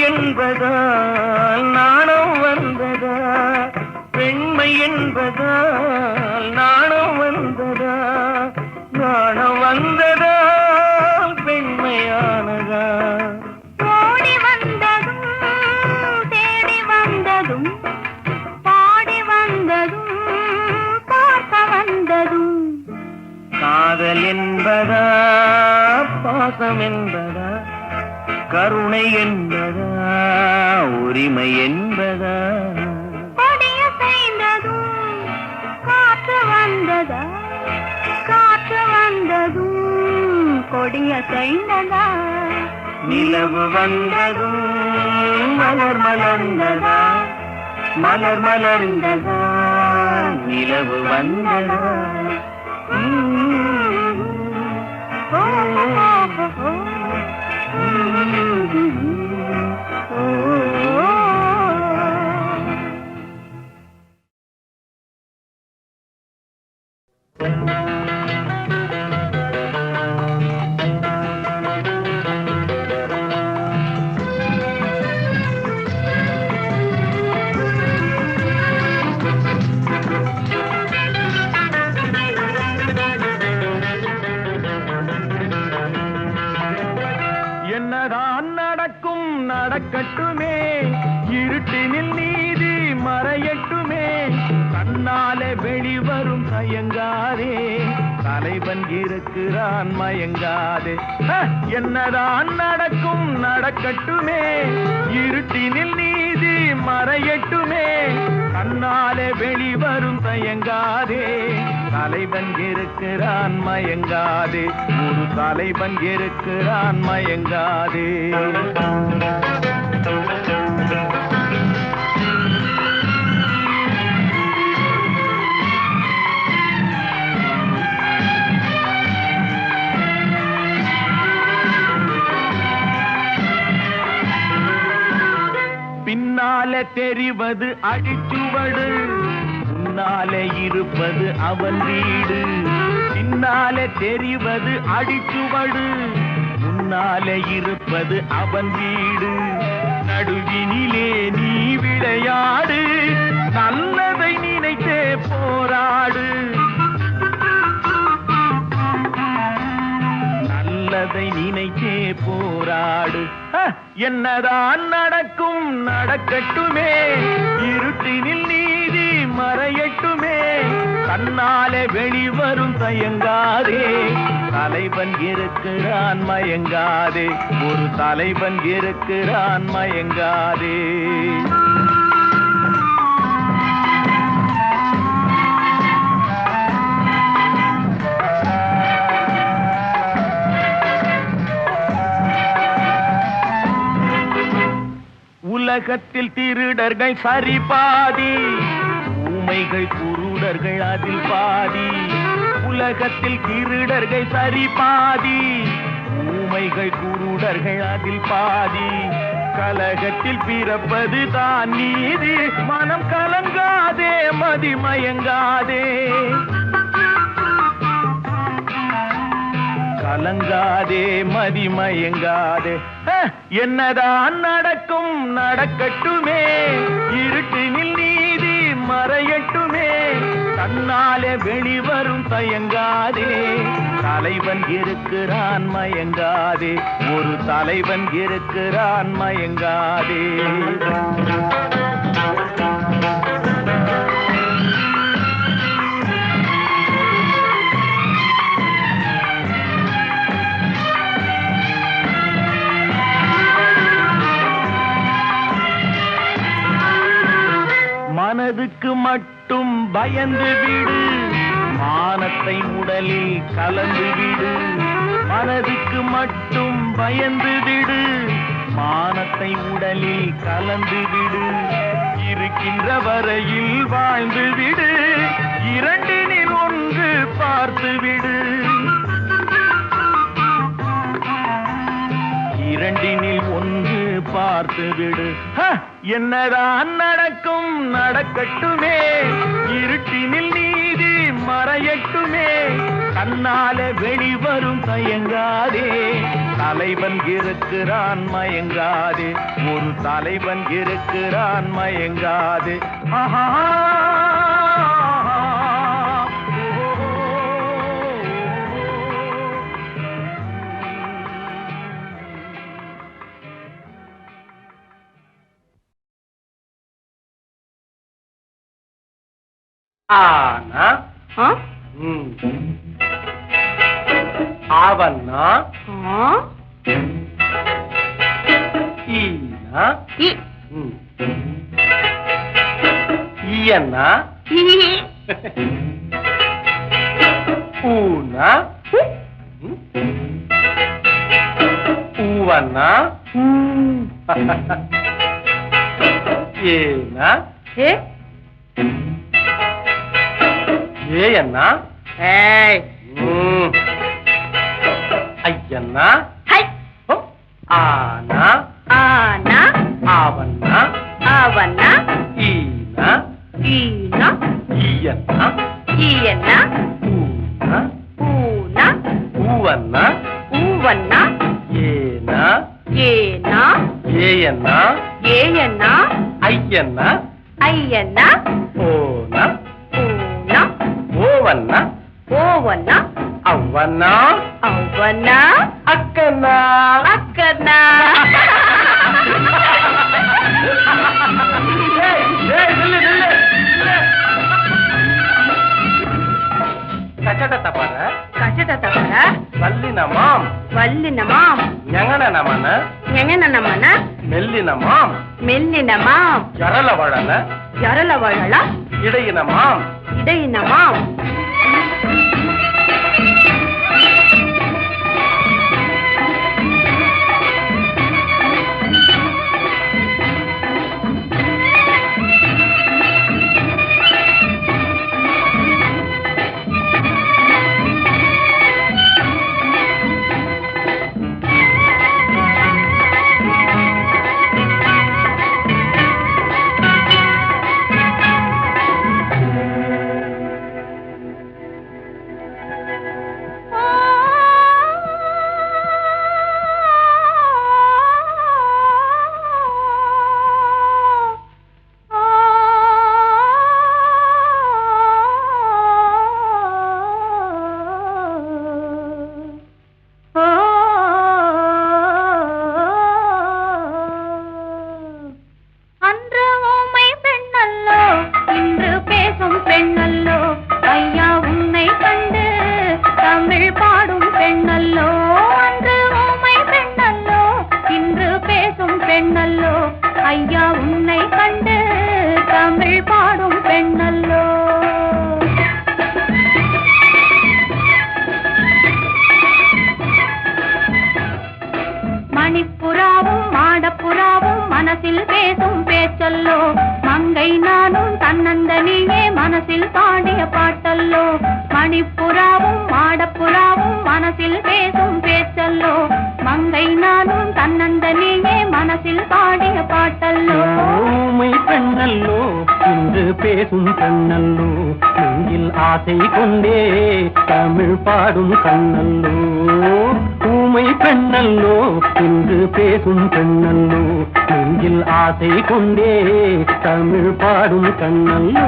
என்பதால் நாணம் வந்ததா, பெண்மை என்பதால் நாணம் வந்ததா, நாணம் வந்ததால் பெண்மையானதா. ஓடி வந்ததும் தேடி வந்ததும் பாடி வந்ததும் பார்க்க வந்ததும், காதல் என்பதா பாசம் என்பதா, கருணை என்பதா உரிமை என்பதா. கொடிய செய்ததும் காற்று வந்ததா, காற்று வந்ததும் கொடிய செய்ததா. நிலவு வந்ததும் மலர் மலர்ந்ததா, மலர் மலர்ந்ததா, நிலவு வந்ததா. என்னதான் நடக்கும் நடக்கட்டுமே, இருட்டினில் நீதி மறையட்டுமே, கண்ணாலே வெளிவரும் தயங்காதே, தலைவன் இருக்கிறான் மயங்காதே. என்னதான் நடக்கும் நடக்கட்டுமே, இருட்டினில் நீதி மறையட்டுமே, கண்ணாலே வெளிவரும் தயங்காதே, தலைவன் இருக்கிறான் மயங்காதே, ஒரு தலைவன் இருக்கிறான் மயங்காதே. பின்னாலே தெரிவது அடிச்சுவடு, முன்னாலே இருப்பது அவன் வீடு. பின்னாலே தெரிவது அடிச்சுவடு, முன்னாலே இருப்பது அவன் வீடு. நடுவினிலே நீ விளையாடு, நல்லதை நினைத்தே போராடு. நல்லதை நினைத்தே போராடு. என்னதான் நடக்கும் நடக்கட்டுமே, இருட்டினில் நீதி மறையட்டுமே. தன்னாலே வெளிவரும் தயங்காதே, தலைவன் இருக்கிறான் மயங்காதே. ஒரு தலைவன் இருக்கிறான் மயங்காதே. உலகத்தில் திருடர்கள் சரி பாதி, ஊமைகள் குருடர்கள் அதில் பாதி. உலகத்தில் திருடர்கள் சரி பாதி, ஊமைகள் குருடர்கள் அதில் பாதி. கலகத்தில் பிறப்பது தான் நீதி, மனம் கலங்காதே மதிமயங்காதே. கலங்காதே மதிமயங்காதே. என்னதான் நடக்கும் நடக்கட்டுமே, இருட்டினில் நீதி மறையட்டுமே. தன்னாலே வெளிவரும் தயங்காதே, தலைவன் இருக்கிறான் மயங்காதே. ஒரு தலைவன் இருக்கிறான் மயங்காதே. மனதுக்கு மட்டும் பயந்து விடு, மானத்தை உடலில் கலந்து விடு. மனதுக்கு மட்டும் பயந்து விடு, மானத்தை உடலில் கலந்து விடு. இருக்கின்ற வரையில் வாழ்ந்து விடு, இரண்டினில் ஒன்று பார்த்து விடு. இரண்டினில் ஒன்று பார்த்து விடு. என்னதான் நடக்கும் நடக்கட்டுமே, இருட்டினில் நீதி மறையட்டுமே. தன்னாலே வெளிவரும் தயங்காதே, தலைவன் இருக்கிறான் மயங்காதே. ஒரு தலைவன் இருக்கிறான் மயங்காதே. ஆஹா. ஆனா ஆவன்னா ஈனா ஈயன்னா ஊனா ஊவன்னா ஏனா ஏயன்னா ஐயன்னா ஆனா ஆனா ஆவன்னா ஆவன்னா ஈனா ஈனா ஈயன்னா ஈயன்னா ஊனா ஊனா ஊவன்னா ஊவன்னா ஏனா ஏனா ஏயன்னா ஏயன்னா ஐயன்னா ஐயன்னா ஓனா ஊனா ஓவன்னா ఓవన్నా అవ్వన్నా అవ్వన్నా అక్కన్నా అక్కన్నా కచట తపర కచట తపర వల్లినమాం వల్లినమాం ஞங்கனனமன ஞங்கனనమన మెల్లినమాం మెల్లినమాం జరలవడల జరలవడల ఇడయినమాం ఇడయినమాం உன்னை கண்டு தமிழ் பாடும் பெண்ணல்லோ. மணிப்புறாவும் மாடப்புறாவும் மனசில் பேசும் பேச்சல்லோ. மங்கை நானும் தன்னந்தனியே மனசில் பாடிய பாட்டல்லோ. மணிப்புறாவும் மாடப்புறாவும் மனசில் பேசும் பேச்சல்லோ. மங்கை நானும் தன்னந்தனியே மனசில் பாடிய பாட்டல்லோ. ஊமை பெண்ணல்லோ இன்று பேசும் கண்ணல்லோ. நெஞ்சில் ஆசை கொண்டே தமிழ் பாடும் கண்ணல்லோ. ஊமை பெண்ணல்லோ இன்று பேசும் பெண்ணல்லோ. நெஞ்சில் ஆசை கொண்டே தமிழ் பாடும் கண்ணல்லோ.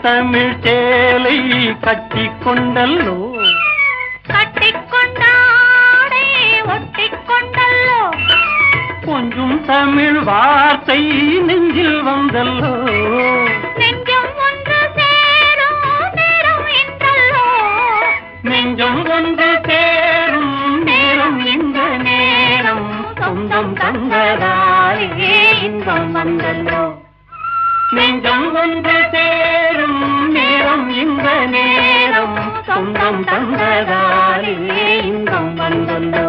தமிழ் சேலை கட்டிக்கொண்டல்லோ. கட்டிக்கொண்டாடே ஒட்டிக்கொண்டல்லோ. கொஞ்சம் தமிழ் வார்த்தை நெஞ்சில் வந்தல்லோ. நெஞ்சம் ஒன்று சேரும் நேரம் என்றல்லோ. நெஞ்சம் ஒன்று சேரும் நேரம் இந்த நேரம். சொந்தம் தந்ததாலே இன்பம் வந்தல்லோ. நெஞ்சம் ஒன்று சேரும் நேரம் இந்த நேரம். சொந்தம் தந்ததாலே இன்பம் வந்தல்லோ.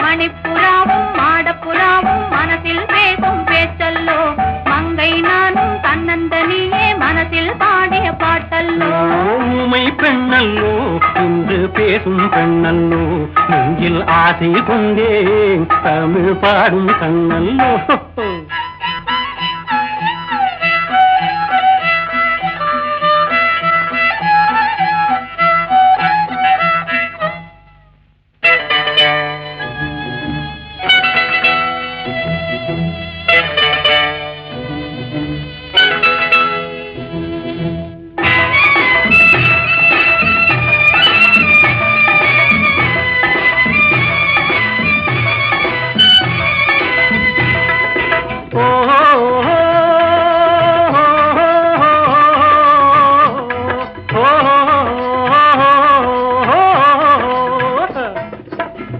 மணிப்புறாவும் மாடப்புறாவும் மனசில் பேசும் பேச்சல்லோ. மங்கை நானும் தன்னந்தனியே மனசில் பாடிய பாட்டல்லோ. ஊமை பெண்ணல்லோ இன்று பேசும் பெண்ணல்லோ. நெஞ்சில் ஆசை கொண்டே தமிழ் பாடும் கண்ணல்லோ.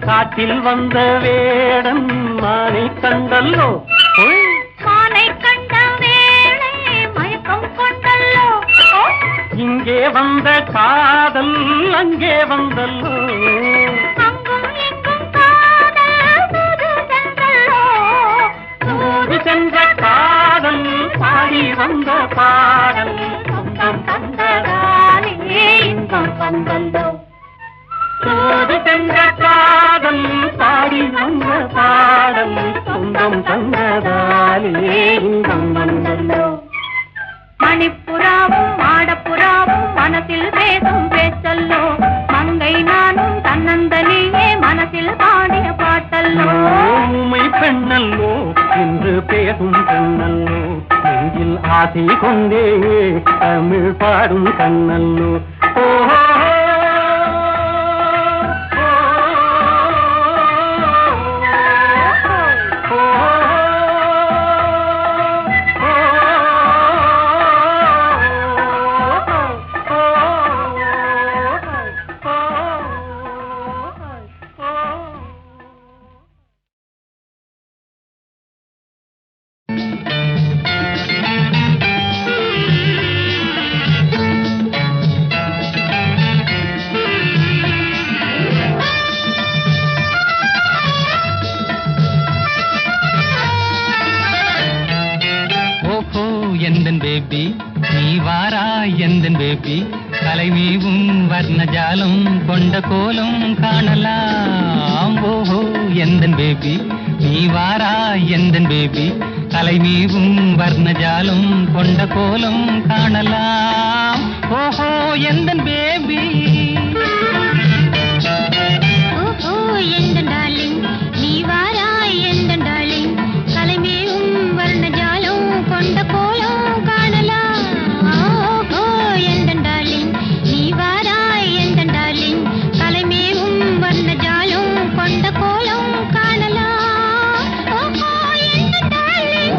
காட்டில் வந்த வேடன் மானை கண்டல்லோ. மானை கண்ட வேளை மயக்கம் கொண்டல்லோ. இங்கே வந்த காதல் அங்கே வந்தல்லோ. அங்கும் இங்கும் காதல் தூது சென்றல்லோ. தூது சென்ற காதல் பாடி வந்த பாடல். சொந்தம் தந்ததாலே இன்பம் வந்தல்லோ. தூது சென்ற காதல் பாடி வந்த பாடல். சொந்தம் தந்ததாலே இன்பம் வந்தல்லோ. மணிப்புறாவும் மாடப்புறாவும் மனசில் பேசும் பேச்சல்லோ. மங்கை நானும் தன்னந்தனியே மனசில் பாடிய பாட்டல்லோ. ஊமை பெண்ணல்லோ இன்று பேசும் பெண்ணல்லோ. நெஞ்சில் ஆசை கொண்டே தமிழ் பாடும் கண்ணல்லோ. ஓஹோ பேபி நீ வாரா எந்தன் பேபி கலைமீவும் வர்ணஜாலம் கொண்ட கோலம் காணலாம். ஓஹோ எந்தன் பேபி நீ வாரா எந்தன் பேபி கலைமீவும் வர்ணஜாலம் கொண்ட கோலம் காணலாம். ஓஹோ எந்தன் பேபி, ஓஹோ எந்தன் டார்லிங், நீ வாராய் எந்தன் டார்லிங், கலைமேவும் வர்ணஜாலம் கொண்ட கோலம் காணலாம். ஓஹோ எந்தன் டார்லிங், நீ வாராய் எந்தன் டார்லிங், கலைமேவும் வர்ணஜாலம் கொண்ட கோலம் காணலாம். ஓஹோ எந்தன் டார்லிங்.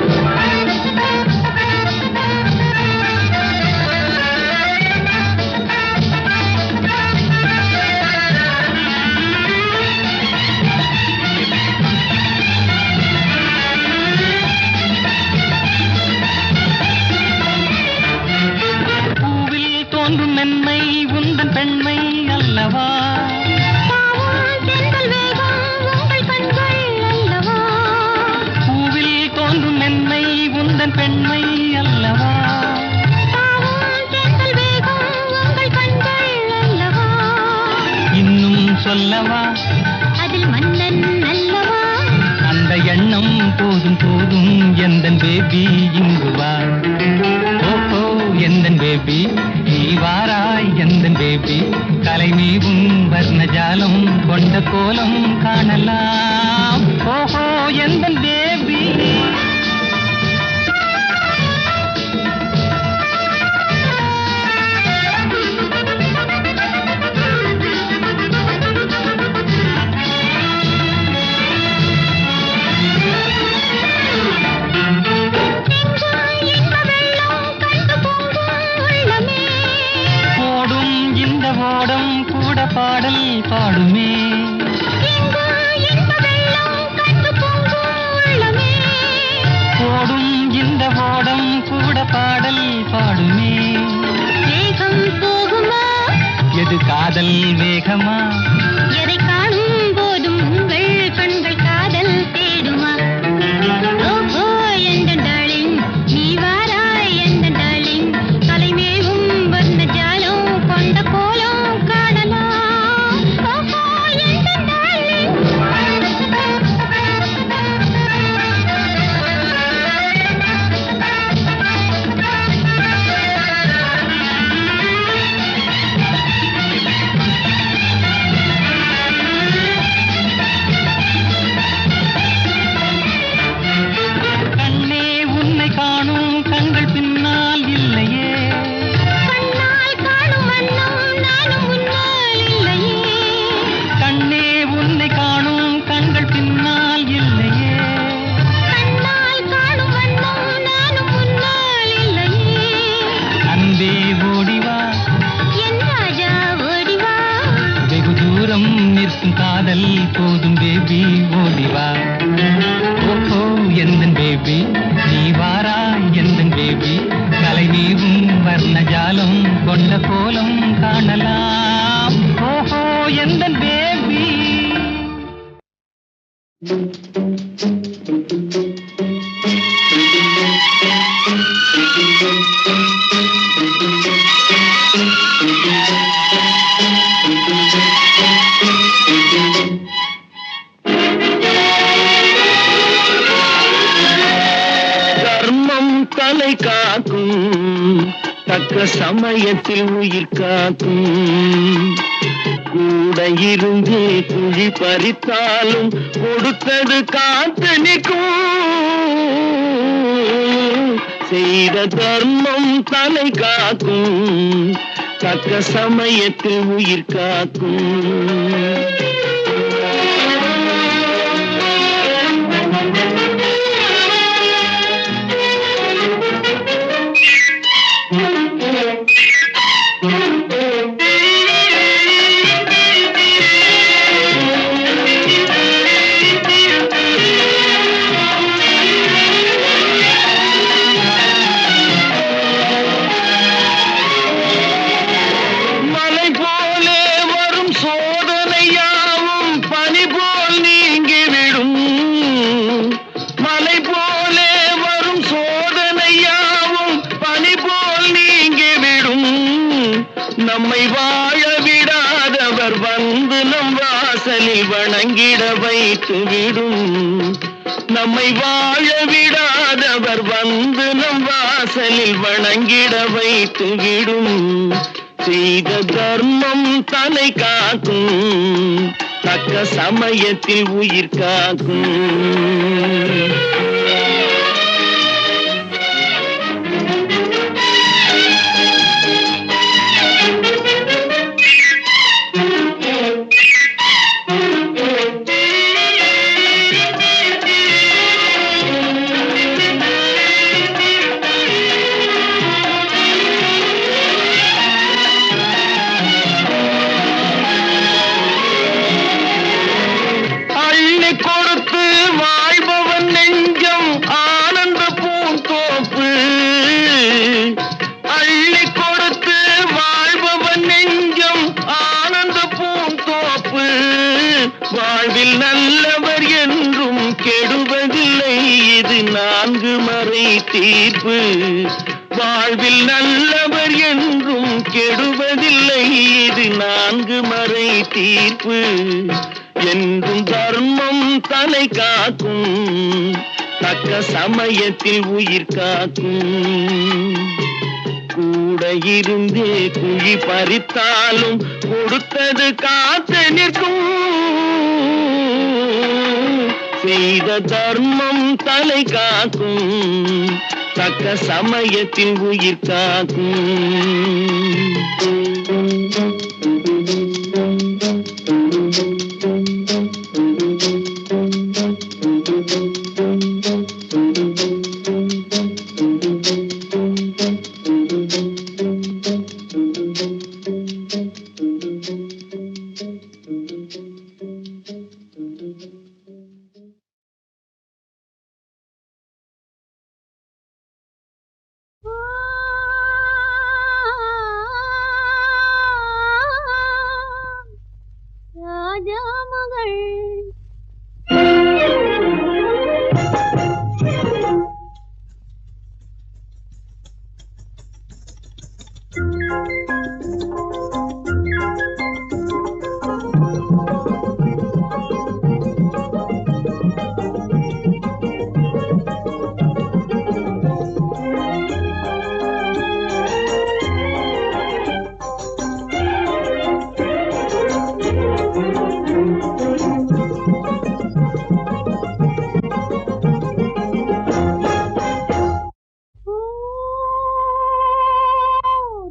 பூவில் தோன்றும் மென்மை உந்தன் பெண்மை அல்லவா, பாவம் தென்றல் வேகம் உங்கள் கண்கள் அல்லவா, பூவில் தோன்றும் மென்மை உந்தன் பெண்மை அல்லவா, பாவம் தென்றல் வேகம் உங்கள் கண்கள் அல்லவா, இன்னும் சொல்லவா அதில் மன்னன் அல்லவா, அந்த எண்ணம் போதும் போதும் எந்தன் பேபி இங்கு வா. ஓஹோ எந்தன் பேபி, நீ வாராய் எந்தன் பேபி, கலைமீவும் வர்ணஜாலம் கொண்ட கோலம் காணலாம். ஓஹோ எந்தன் பேபி. எங்கும் இன்ப வெள்ளம் கண்டு பொங்கும் உள்ளமே, ஓடும் இந்த ஓடம் கூட பாடல் பாடுமே, எங்கும் இன்ப வெள்ளம் கண்டு பொங்கும் உள்ளமே, ஓடும் இந்த ஓடம் கூட பாடல் பாடுமே. வேகம் போகுமா, எது காதல் வேகமா, எதை காணும் போதும் உங்கள் கண்கள் காதல் தேடுமா. ஓஹோ எந்தன் டார்லிங், நீ வாராய் எந்தன் டார்லிங், கலைமேவும் வர்ணஜாலம் கொண்ட கோலம் காணலாம். ஓஹோ எந்தன் டார்லிங். கண்ணே உன்னை காணும் கண்கள் பின்னால் இல்லையே, கண்ணால் காணும் வண்ணம் நானும் முன்னால் இல்லையே, கண்ணே உன்னை காணும் கண்கள் பின்னால் இல்லையே, கண்ணால் காணும் வண்ணம் நானும் முன்னால் இல்லையே, அன்பே ஓடிவா, என் ராஜா ஓடிவா, வெகு தூரம் நிற்கும் காதல் போதும் பேபி ஓடிவா. ஓஹோ எந்தன் பேபி, நீ வாராய் எந்தன் பேபி, கலைமீவும் வர்ணஜாலம் கொண்ட கோலம் காணலாம். ஓஹோ எந்தன் பேபி. தர்மம் தலை காக்கும், தக்க சமயத்தில் உயிர் காக்கும், கூட இருந்து குழி பறித்தாலும் கொடுத்தது காத்து நிற்கும். செய்த தர்மம் தலை காக்கும், தக்க சமயத்தில் உயிர் காக்கும். மலை போலே வரும் சோதனையாவும் பனி போல் நீங்கிவிடும். மலை போலே வரும் சோதனையாவும் பனி போல் நீங்கிவிடும். நம்மை வாழ விடாதவர் வந்து நம் வாசலில் வணங்கிட வைத்துவிடும். நம்மை வாழ விடாதவர் வந்து நம் வாசலில் வணங்கிட வைத்து விடும். செய்த தர்மம் தன்னை காக்கும், தக்க சமயத்தில் உயிர் காக்கும். கொடுத்து வாழ்பவன் நெஞ்சம் ஆனந்த பூந்தோப்பு. அள்ளி கொடுத்து வாழ்பவன் நெஞ்சம் ஆனந்த பூந்தோப்பு. வாழ்வில் நல்லவர் என்றும் கெடுவதில்லை, இது 4 மறை தீர்ப்பு. வாழ்வில் நல்லவர் என்றும் கெடுவதில்லை, இது 4 மறை தீர்ப்பு. என்றும் தர்மம் தன்னை காக்கும், தக்க சமயத்தில் உயிர் காக்கும். கூட இருந்தே குழி பறித்தாலும் கொடுத்தது காத்து நிற்கும். செய்த தர்மம் தன்னை காக்கும், தக்க சமயத்தில் உயிர் காக்கும்.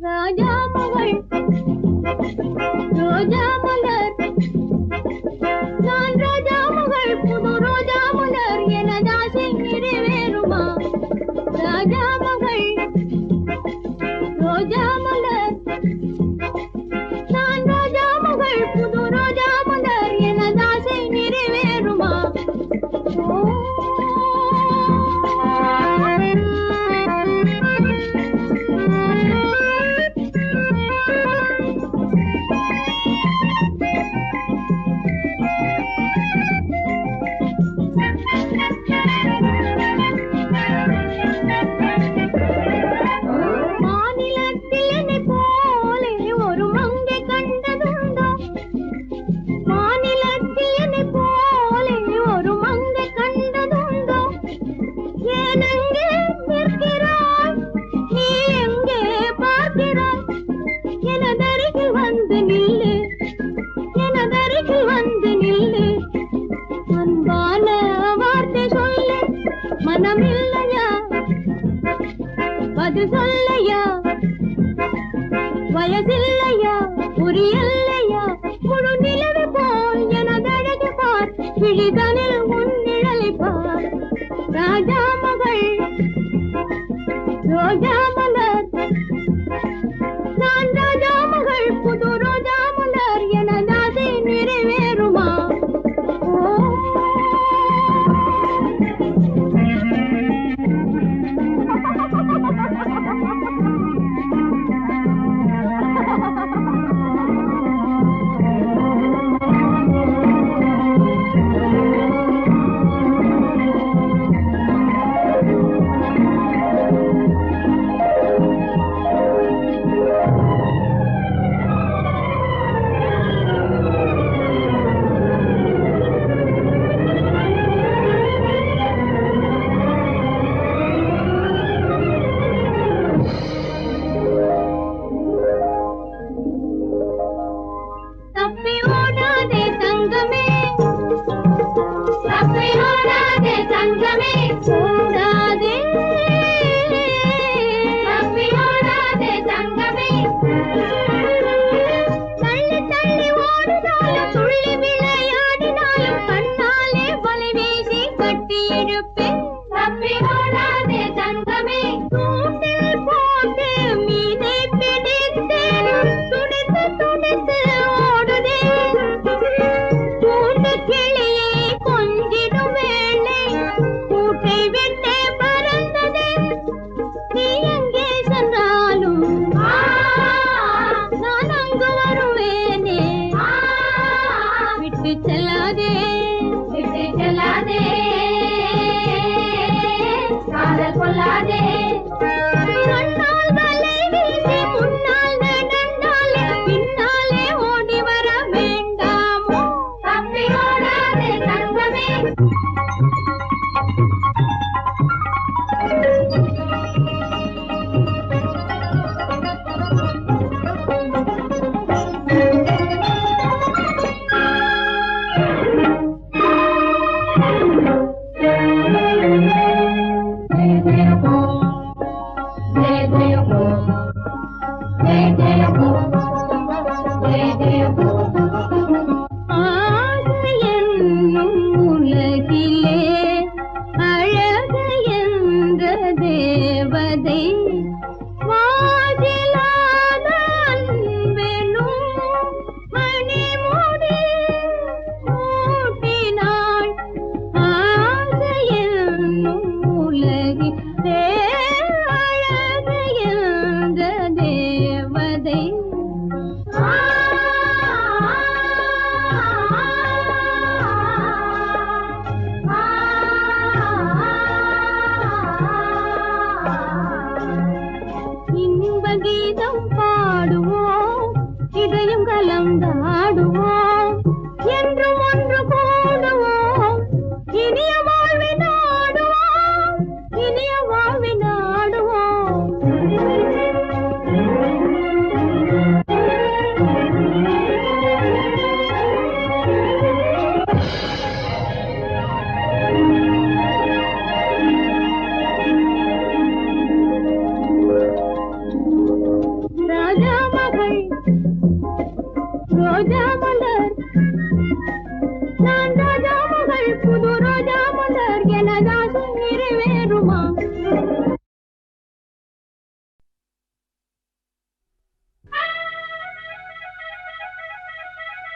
ராஜா மகள் ரோஜா மலர், நான் ராஜா மகள், புது ரோஜா மலர், எனதாசை நிறைவேறுமா? ராஜா மகள், ரோஜா மலர், நான் ராஜா மகள், புது ரோஜா மலர், எனதாசை நிறைவேறுமா? மனமில்லையா, பதில் சொல்லையா, வயதில்லையா, புரியல்லையா, முழு நிலவு போல் எனதழகு பார், விழிதனில் உன் நிழலை பார். ராஜா மகள், ரோஜா மலர், நான் ராஜா மகள், புது ரோஜா மலர், எனதாசை நிறைவேறுமா?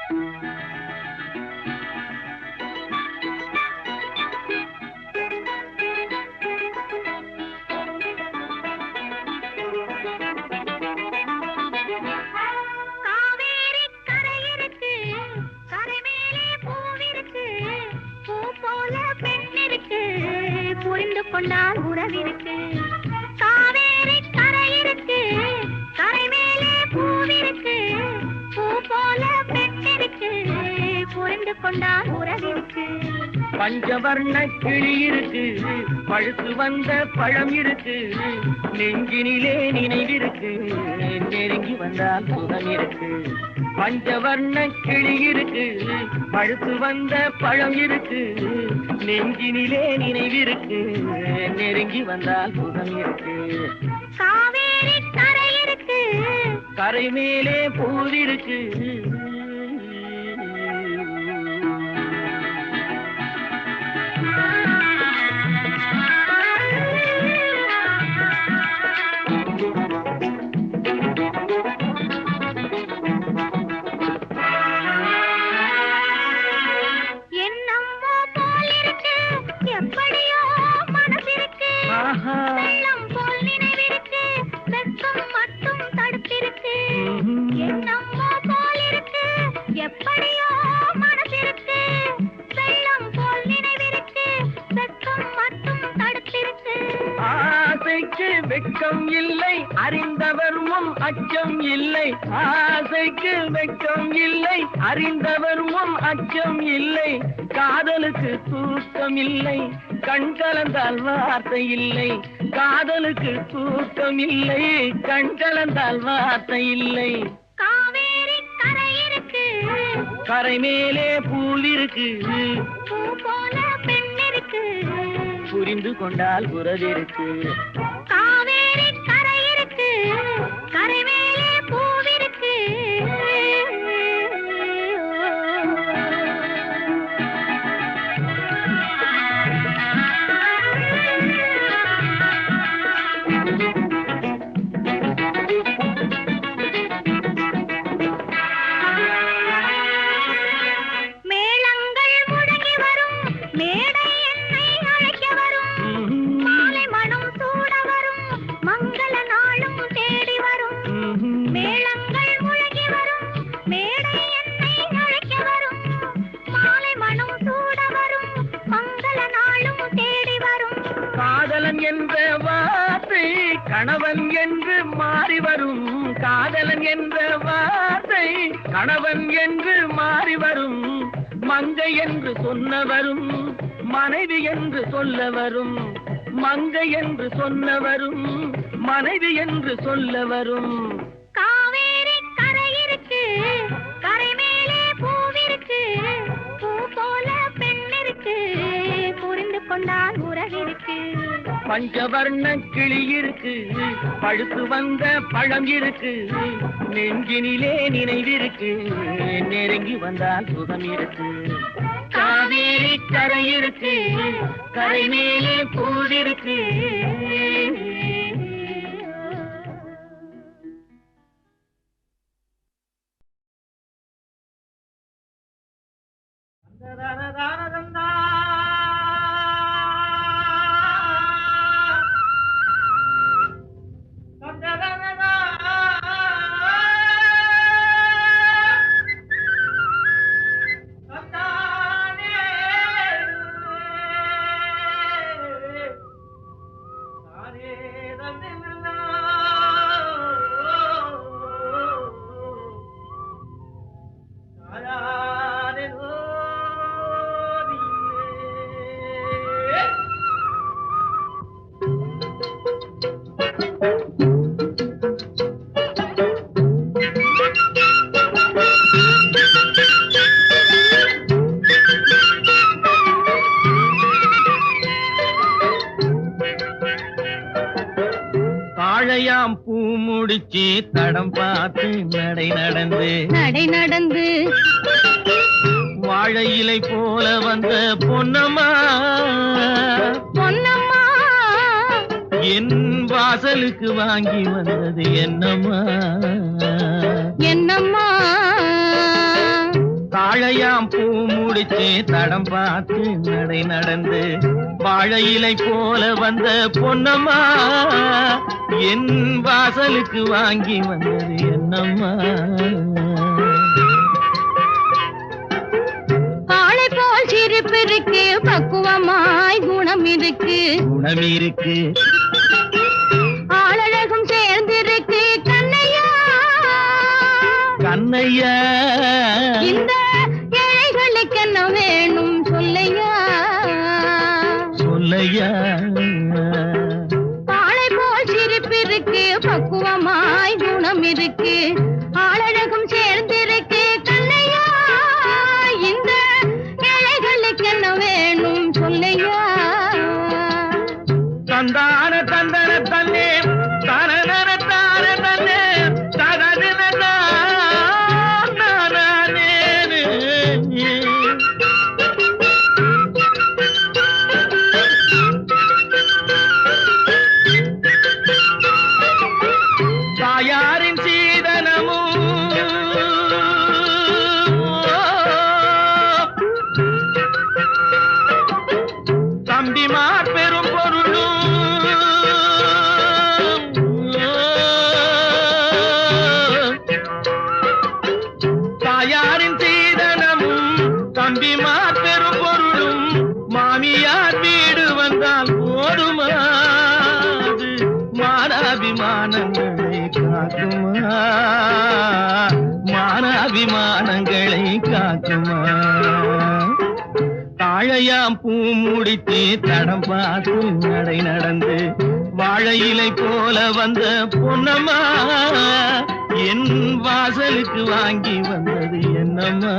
காவேரி கரையிருக்கு, கரை மேலே பூவிருக்கு, பூ போல பெண் இருக்கு, புரிந்து கொண்டால் உறவிருக்கு. காவேரி கரையிருக்கு, கரை மேலே பூவிருக்கு, பூ போல பெண் இருக்கு, புரிந்து கொண்டால் உறவிருக்கு. பஞ்சவர்ண கிளி இருக்கு, பழுத்து வந்த பழம் இருக்கு, நெஞ்சினிலே நினைவிருக்கு, நெருங்கி வந்தால் சுகம் இருக்கு. பஞ்சவர்ண கிளி இருக்கு, பழுத்து வந்த பழம் இருக்கு, நெஞ்சினிலே நினைவிருக்கு, நெருங்கி வந்தால் சுகம் இருக்கு. காவேரி கரையிருக்கு, கரை மேலே பூவிருக்கு. என்னம்மோ போலிருக்கு, எப்படியோ மனசிருக்கு, வெள்ளம் போல் நினைவிருக்கு, வெட்கம் மட்டும் தடுத்திருக்கு. என்னம்மோ போலிருக்கு, எப்படியோ மனசிருக்கு, வெள்ளம் போல் நினைவிருக்கு, வெட்கம் மட்டும் தடுத்திருக்கு. ஆசைக்கு வெட்கம் இல்லை, அறிந்தவர் முன் அச்சம் இல்லை. ஆசைக்கு வெட்கம் இல்லை, அறிந்தவர் முன் அச்சம் இல்லை. காதலுக்கு தூக்கம் இல்லை, கண் கலந்தால் வார்த்தை இல்லை. காதலுக்கு தூக்கம் இல்லை, கண் கலந்தால் வார்த்தை இல்லை. காவேரி கரையிருக்கு, கரை மேலே பூவிருக்கு, பூ போல பெண் இருக்கு, புரிந்து கொண்டால் உறவிருக்கு. காவேரி கரையிருக்கு, கரை மேலே பூவிருக்கு. மேளங்கள் முழங்கி வரும், மேடை என்னை அழைக்க வரும், மாலை மனம் சூட வரும், மங்கள நாளும் தேடி வரும். மேளங்கள் முழங்கி வரும், மேடை என்னை அழைக்க வரும், மாலை மனம் சூட வரும், மங்கள நாளும் தேடி வரும். காதலன் என்ற வார்த்தை கணவன் என்று மாறி வரும். காதலன் என்ற வார்த்தை கணவன் என்று மாறி வரும். மங்கை என்று சொன்னவரும் மனைவி என்று சொல்ல வரும். மங்கை என்று சொன்னவரும் மனைவி என்று சொல்ல வரும். காவேரி கரையிருக்கு, கரை மேலே பூவிருக்கு, பூ போல பெண் இருக்கு, புரிந்து கொண்டால் உறவிருக்கு. பஞ்சவர்ண கிளி இருக்கு, பழுத்து வந்த பழம் இருக்கு, நெஞ்சினிலே நினைவிருக்கு, நெருங்கி வந்தால் சுகம் இருக்கு. காவேரி கரை இருக்கு, கரை மேலே பூவிருக்கு. தாழையாம் பூ முடிச்சு தடம் பார்த்து நடை நடந்து வாழை இலை போல வந்த பொன்னம்மா என் வாசலுக்கு வாங்கி வந்தது என்னம்மா வாழையாம் பூ முடிச்சு தடம் பார்த்து நடை நடந்து வாழை இலை போல வந்த பொன்னம்மா என் வாசலுக்கு வாங்கி வந்தது என்னம்மா. காளை போல் சிரிப்பு இருக்கு, பக்குவமாய் குணம் இருக்கு, குணம் இருக்கு, ஆளழகும் சேர்ந்திருக்கு கண்ணையா. கண்ணையா இந்த ஏழைகளுக்கு என்ன வேணும் சொல்லையா, சொல்லையா. காளை போல் சிரிப்பு இருக்கு, பக்குவமாய் குணம் இருக்கு, ஆளழகும் சேர்ந்திருக்கு கண்ணையா. இந்த ஏழைகளுக்கு என்ன வேணும் சொல்லையா. தந்தான தந்தன தன்னே தனன தான தன்னே தனன தாயாரின் சீதனமும் தம்பிமார் பெரும் பொருளும் தாயாரின் சீதனமும் தம்பிமார் பெரும் பொருளும் மாமியார் வீடு வந்தால் போதுமா, மானாபிமானங்களை காக்குமா, மானாபிமானங்களை காக்குமா. தாழையாம் பூ முடித்து தடம் பார்த்து நடை நடந்து வாழை இலை போல வந்த பொன்னம்மா என் வாசலுக்கு வாங்கி வந்தது என்னம்மா.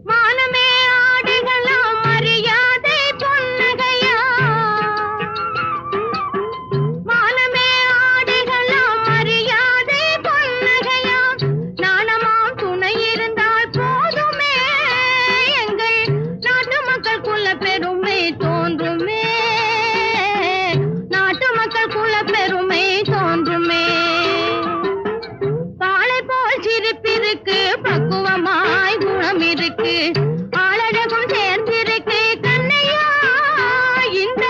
மானமே ஆடுகளா மரியாதை பொன்னகையா, மானமே ஆடுகளா மரியாதை பொன்னகையா. நாணமாம் துணை இருந்தால் போதுமே, எங்கள் நாட்டு மக்கள் குல பெருமை தோன்றுமே, நாட்டு மக்கள் குல பெருமை தோன்றுமே. காளை போல் சிரிப்பிருக்கு, பக்குவமாய் குணம் இருக்கு, ஆளழகும் சேர்ந்திருக்கு கண்ணையா. இந்த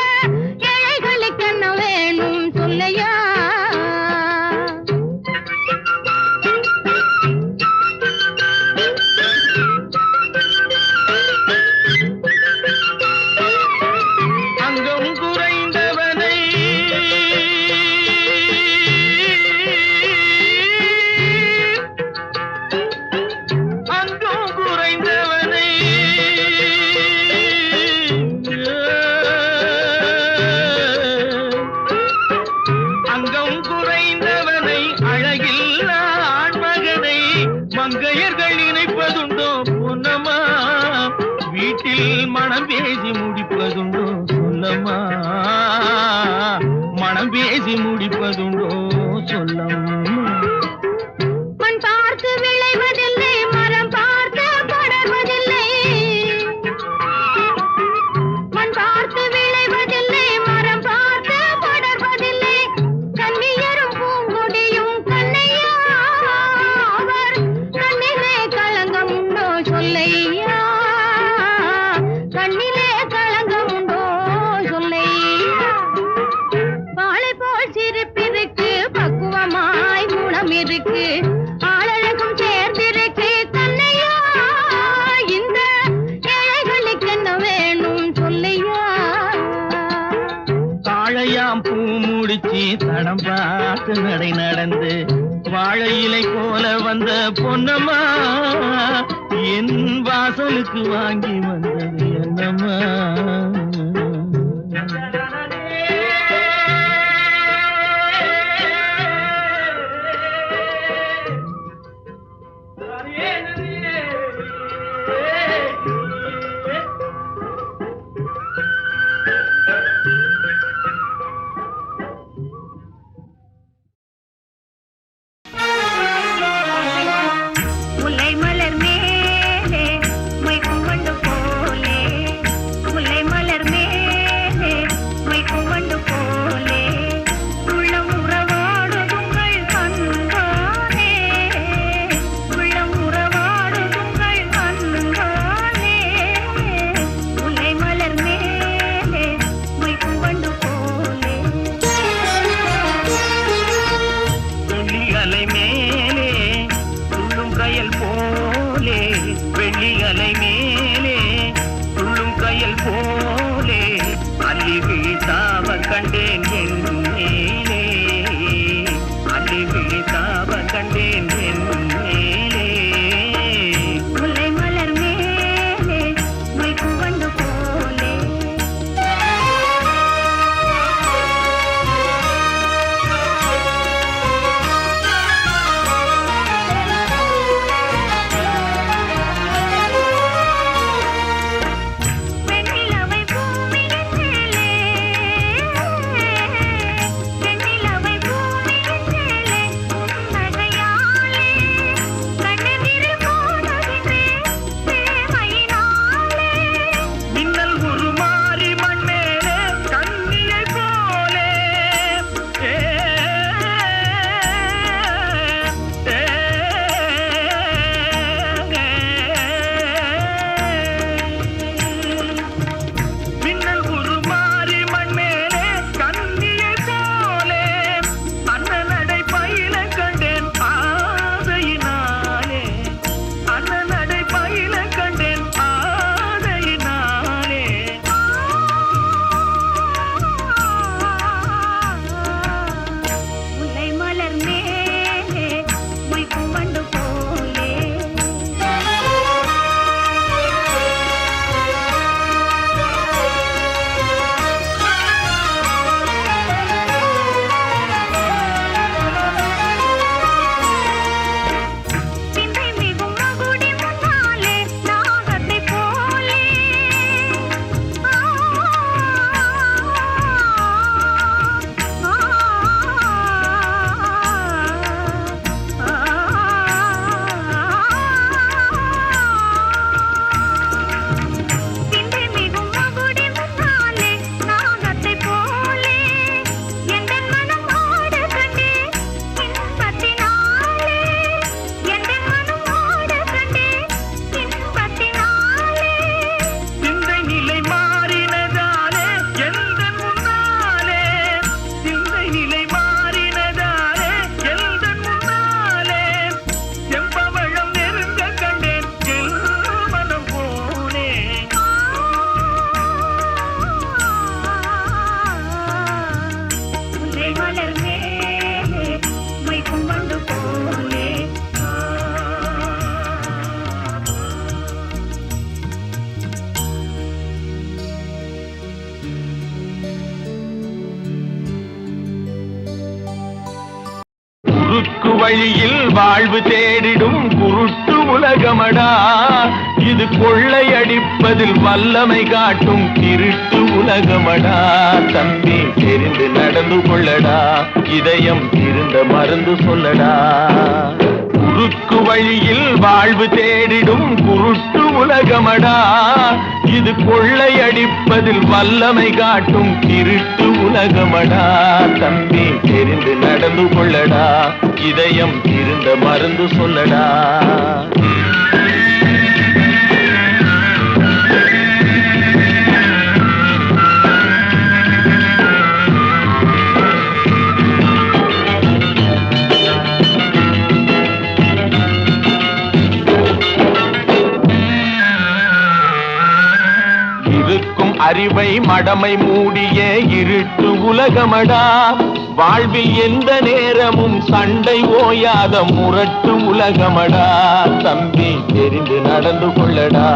ஏழைகளுக்கு என்ன வேணும் சொல்லையா. அங்கம் குறைந்தவனை அங்கம் குறைந்தவனை அங்கம் குறைந்தவனை அழகில்ல ஆண்மகனை மங்கையர்கள் நினைப்பதுண்டோ பொன்னம்மா, வீட்டில் மனம் பேசி முடிப்பதுண்டோ சொல்லம்மா, மனம் பேசி முடிப்பதுண்டோ சொல்லம்மா. மண் பார்த்து விளைவதில்லை, மரம் பார்த்து படர்வதில்லை, மண் பார்த்து விளைவதில்லை, மரம் பார்த்து படர்வதில்லை. கண்ணியரும் பூங்கொடியும் கண்ணையா, அவர் கண்ணிலே களங்கம் உண்டோ சொல்லையா, கண்ணிலே களங்கம் உண்டோ சொல்லையா. காளை போல் சிரிப்பிருக்கு, பக்குவமாய் குணம் இருக்கு, ஆளழகும் சேர்ந்திருக்கு கண்ணையா. இந்த ஏழைகளுக்கு என்ன வேணும் சொல்லையா. தாழையாம் பூ முடிச்சு தடம் பார்த்து நடை நடந்து வாழை இலை போல வந்த பொன்னம்மா என் வாசலுக்கு வாங்கி வந்தது என்னம்மா. குறுக்கு வழியில் வாழ்வு தேடிடும் குருட்டு உலகமடா, இது கொள்ளையடிப்பதில் வல்லமை காட்டும் திருட்டு உலகமடா. தம்பி தெரிந்து நடந்து கொள்ளடா, இதயம் இருந்த மருந்து சொல்லடா. குறுக்கு வழியில் வாழ்வு தேடிடும் குருட்டு உலகமடா, இது கொள்ளையடிப்பதில் வல்லமை காட்டும் திருட்டு உலகமடா. தம்பி தெரிந்து நடந்து கொள்ளடா, இதயம் இருந்த மருந்து சொல்லடா. அறிவை மடமை மூடிய இருட்டு உலகமடா, வாழ்வில் எந்த நேரமும் சண்டை ஓயாத முரட்டு உலகமடா. தம்பி தெரிந்து நடந்து கொள்ளடா,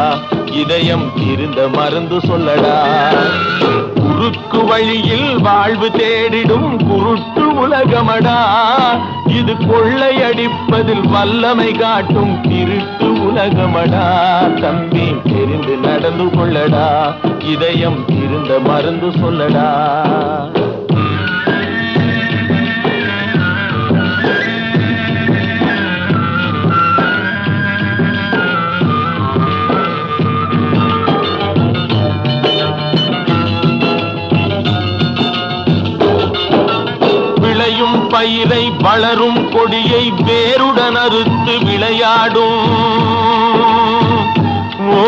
இதயம் இருந்த மருந்து சொல்லடா. குறுக்கு வழியில் வாழ்வு தேடிடும் குருட்டு உலகமடா, இது கொள்ளையடிப்பதில் வல்லமை காட்டும் திருட்டு உலகமடா. தம்பி தெரிந்து நடந்து கொள்ளடா, இதயம் இருந்த மருந்து சொல்லடா. விளையும் பயிரை வளரும் கொடியை வேருடன் அறுத்து விளையாடும். ஓ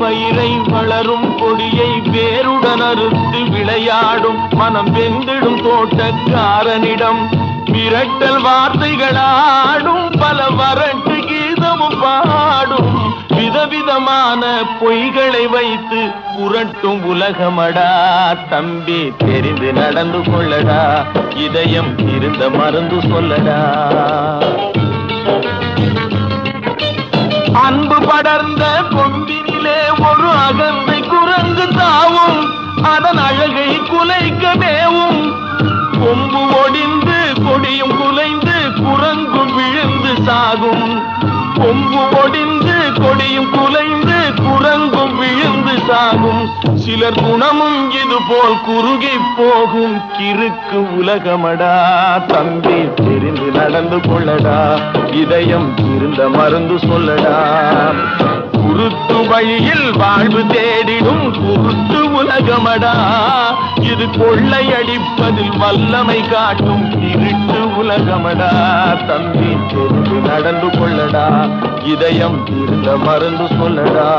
பயிரை வளரும் கொடியை வேருடன் அறுத்து விளையாடும். மனம் வெந்திடும் தோட்டக்காரனிடம் மிரட்டல் வார்த்தைகளாடும், பல வரட்டு கீதமும் பாடும். விதவிதமான பொய்களை வைத்து புரட்டும் உலகமடா. தம்பி தெரிந்து நடந்து கொள்ளடா, இதயம் இருந்த மருந்து சொல்லடா. அன்பு படர்ந்த கொம்பினிலே ஒரு அகந்தை குரங்கு தாவும், அதன் அழகை குலைக்க மேவும். கொம்பு ஒடிந்து கொடியும் குலைந்து குரங்கும் விழுந்து சாகும். கொம்பு ஒடிந்து கொடியும் குலைந்து குரங்கும் விழுந்து சாகும். சிலர் குணமும் இது போல் குறுகி போகும் கிறுக்கு உலகமடா. தம்பி தெரிந்து நடந்து கொள்ளடா, இதயம் இருந்த மருந்து சொல்லடா. குருட்டு வழியில் வாழ்வு தேடிடும் குருட்டு உலகமடா, இது கொள்ளையடிப்பதில் வல்லமை காட்டும் திருட்டு உலகமடா. தம்பி தெரிந்து நடந்து கொள்ளடா, இதயம் இருந்த மருந்து சொல்லடா.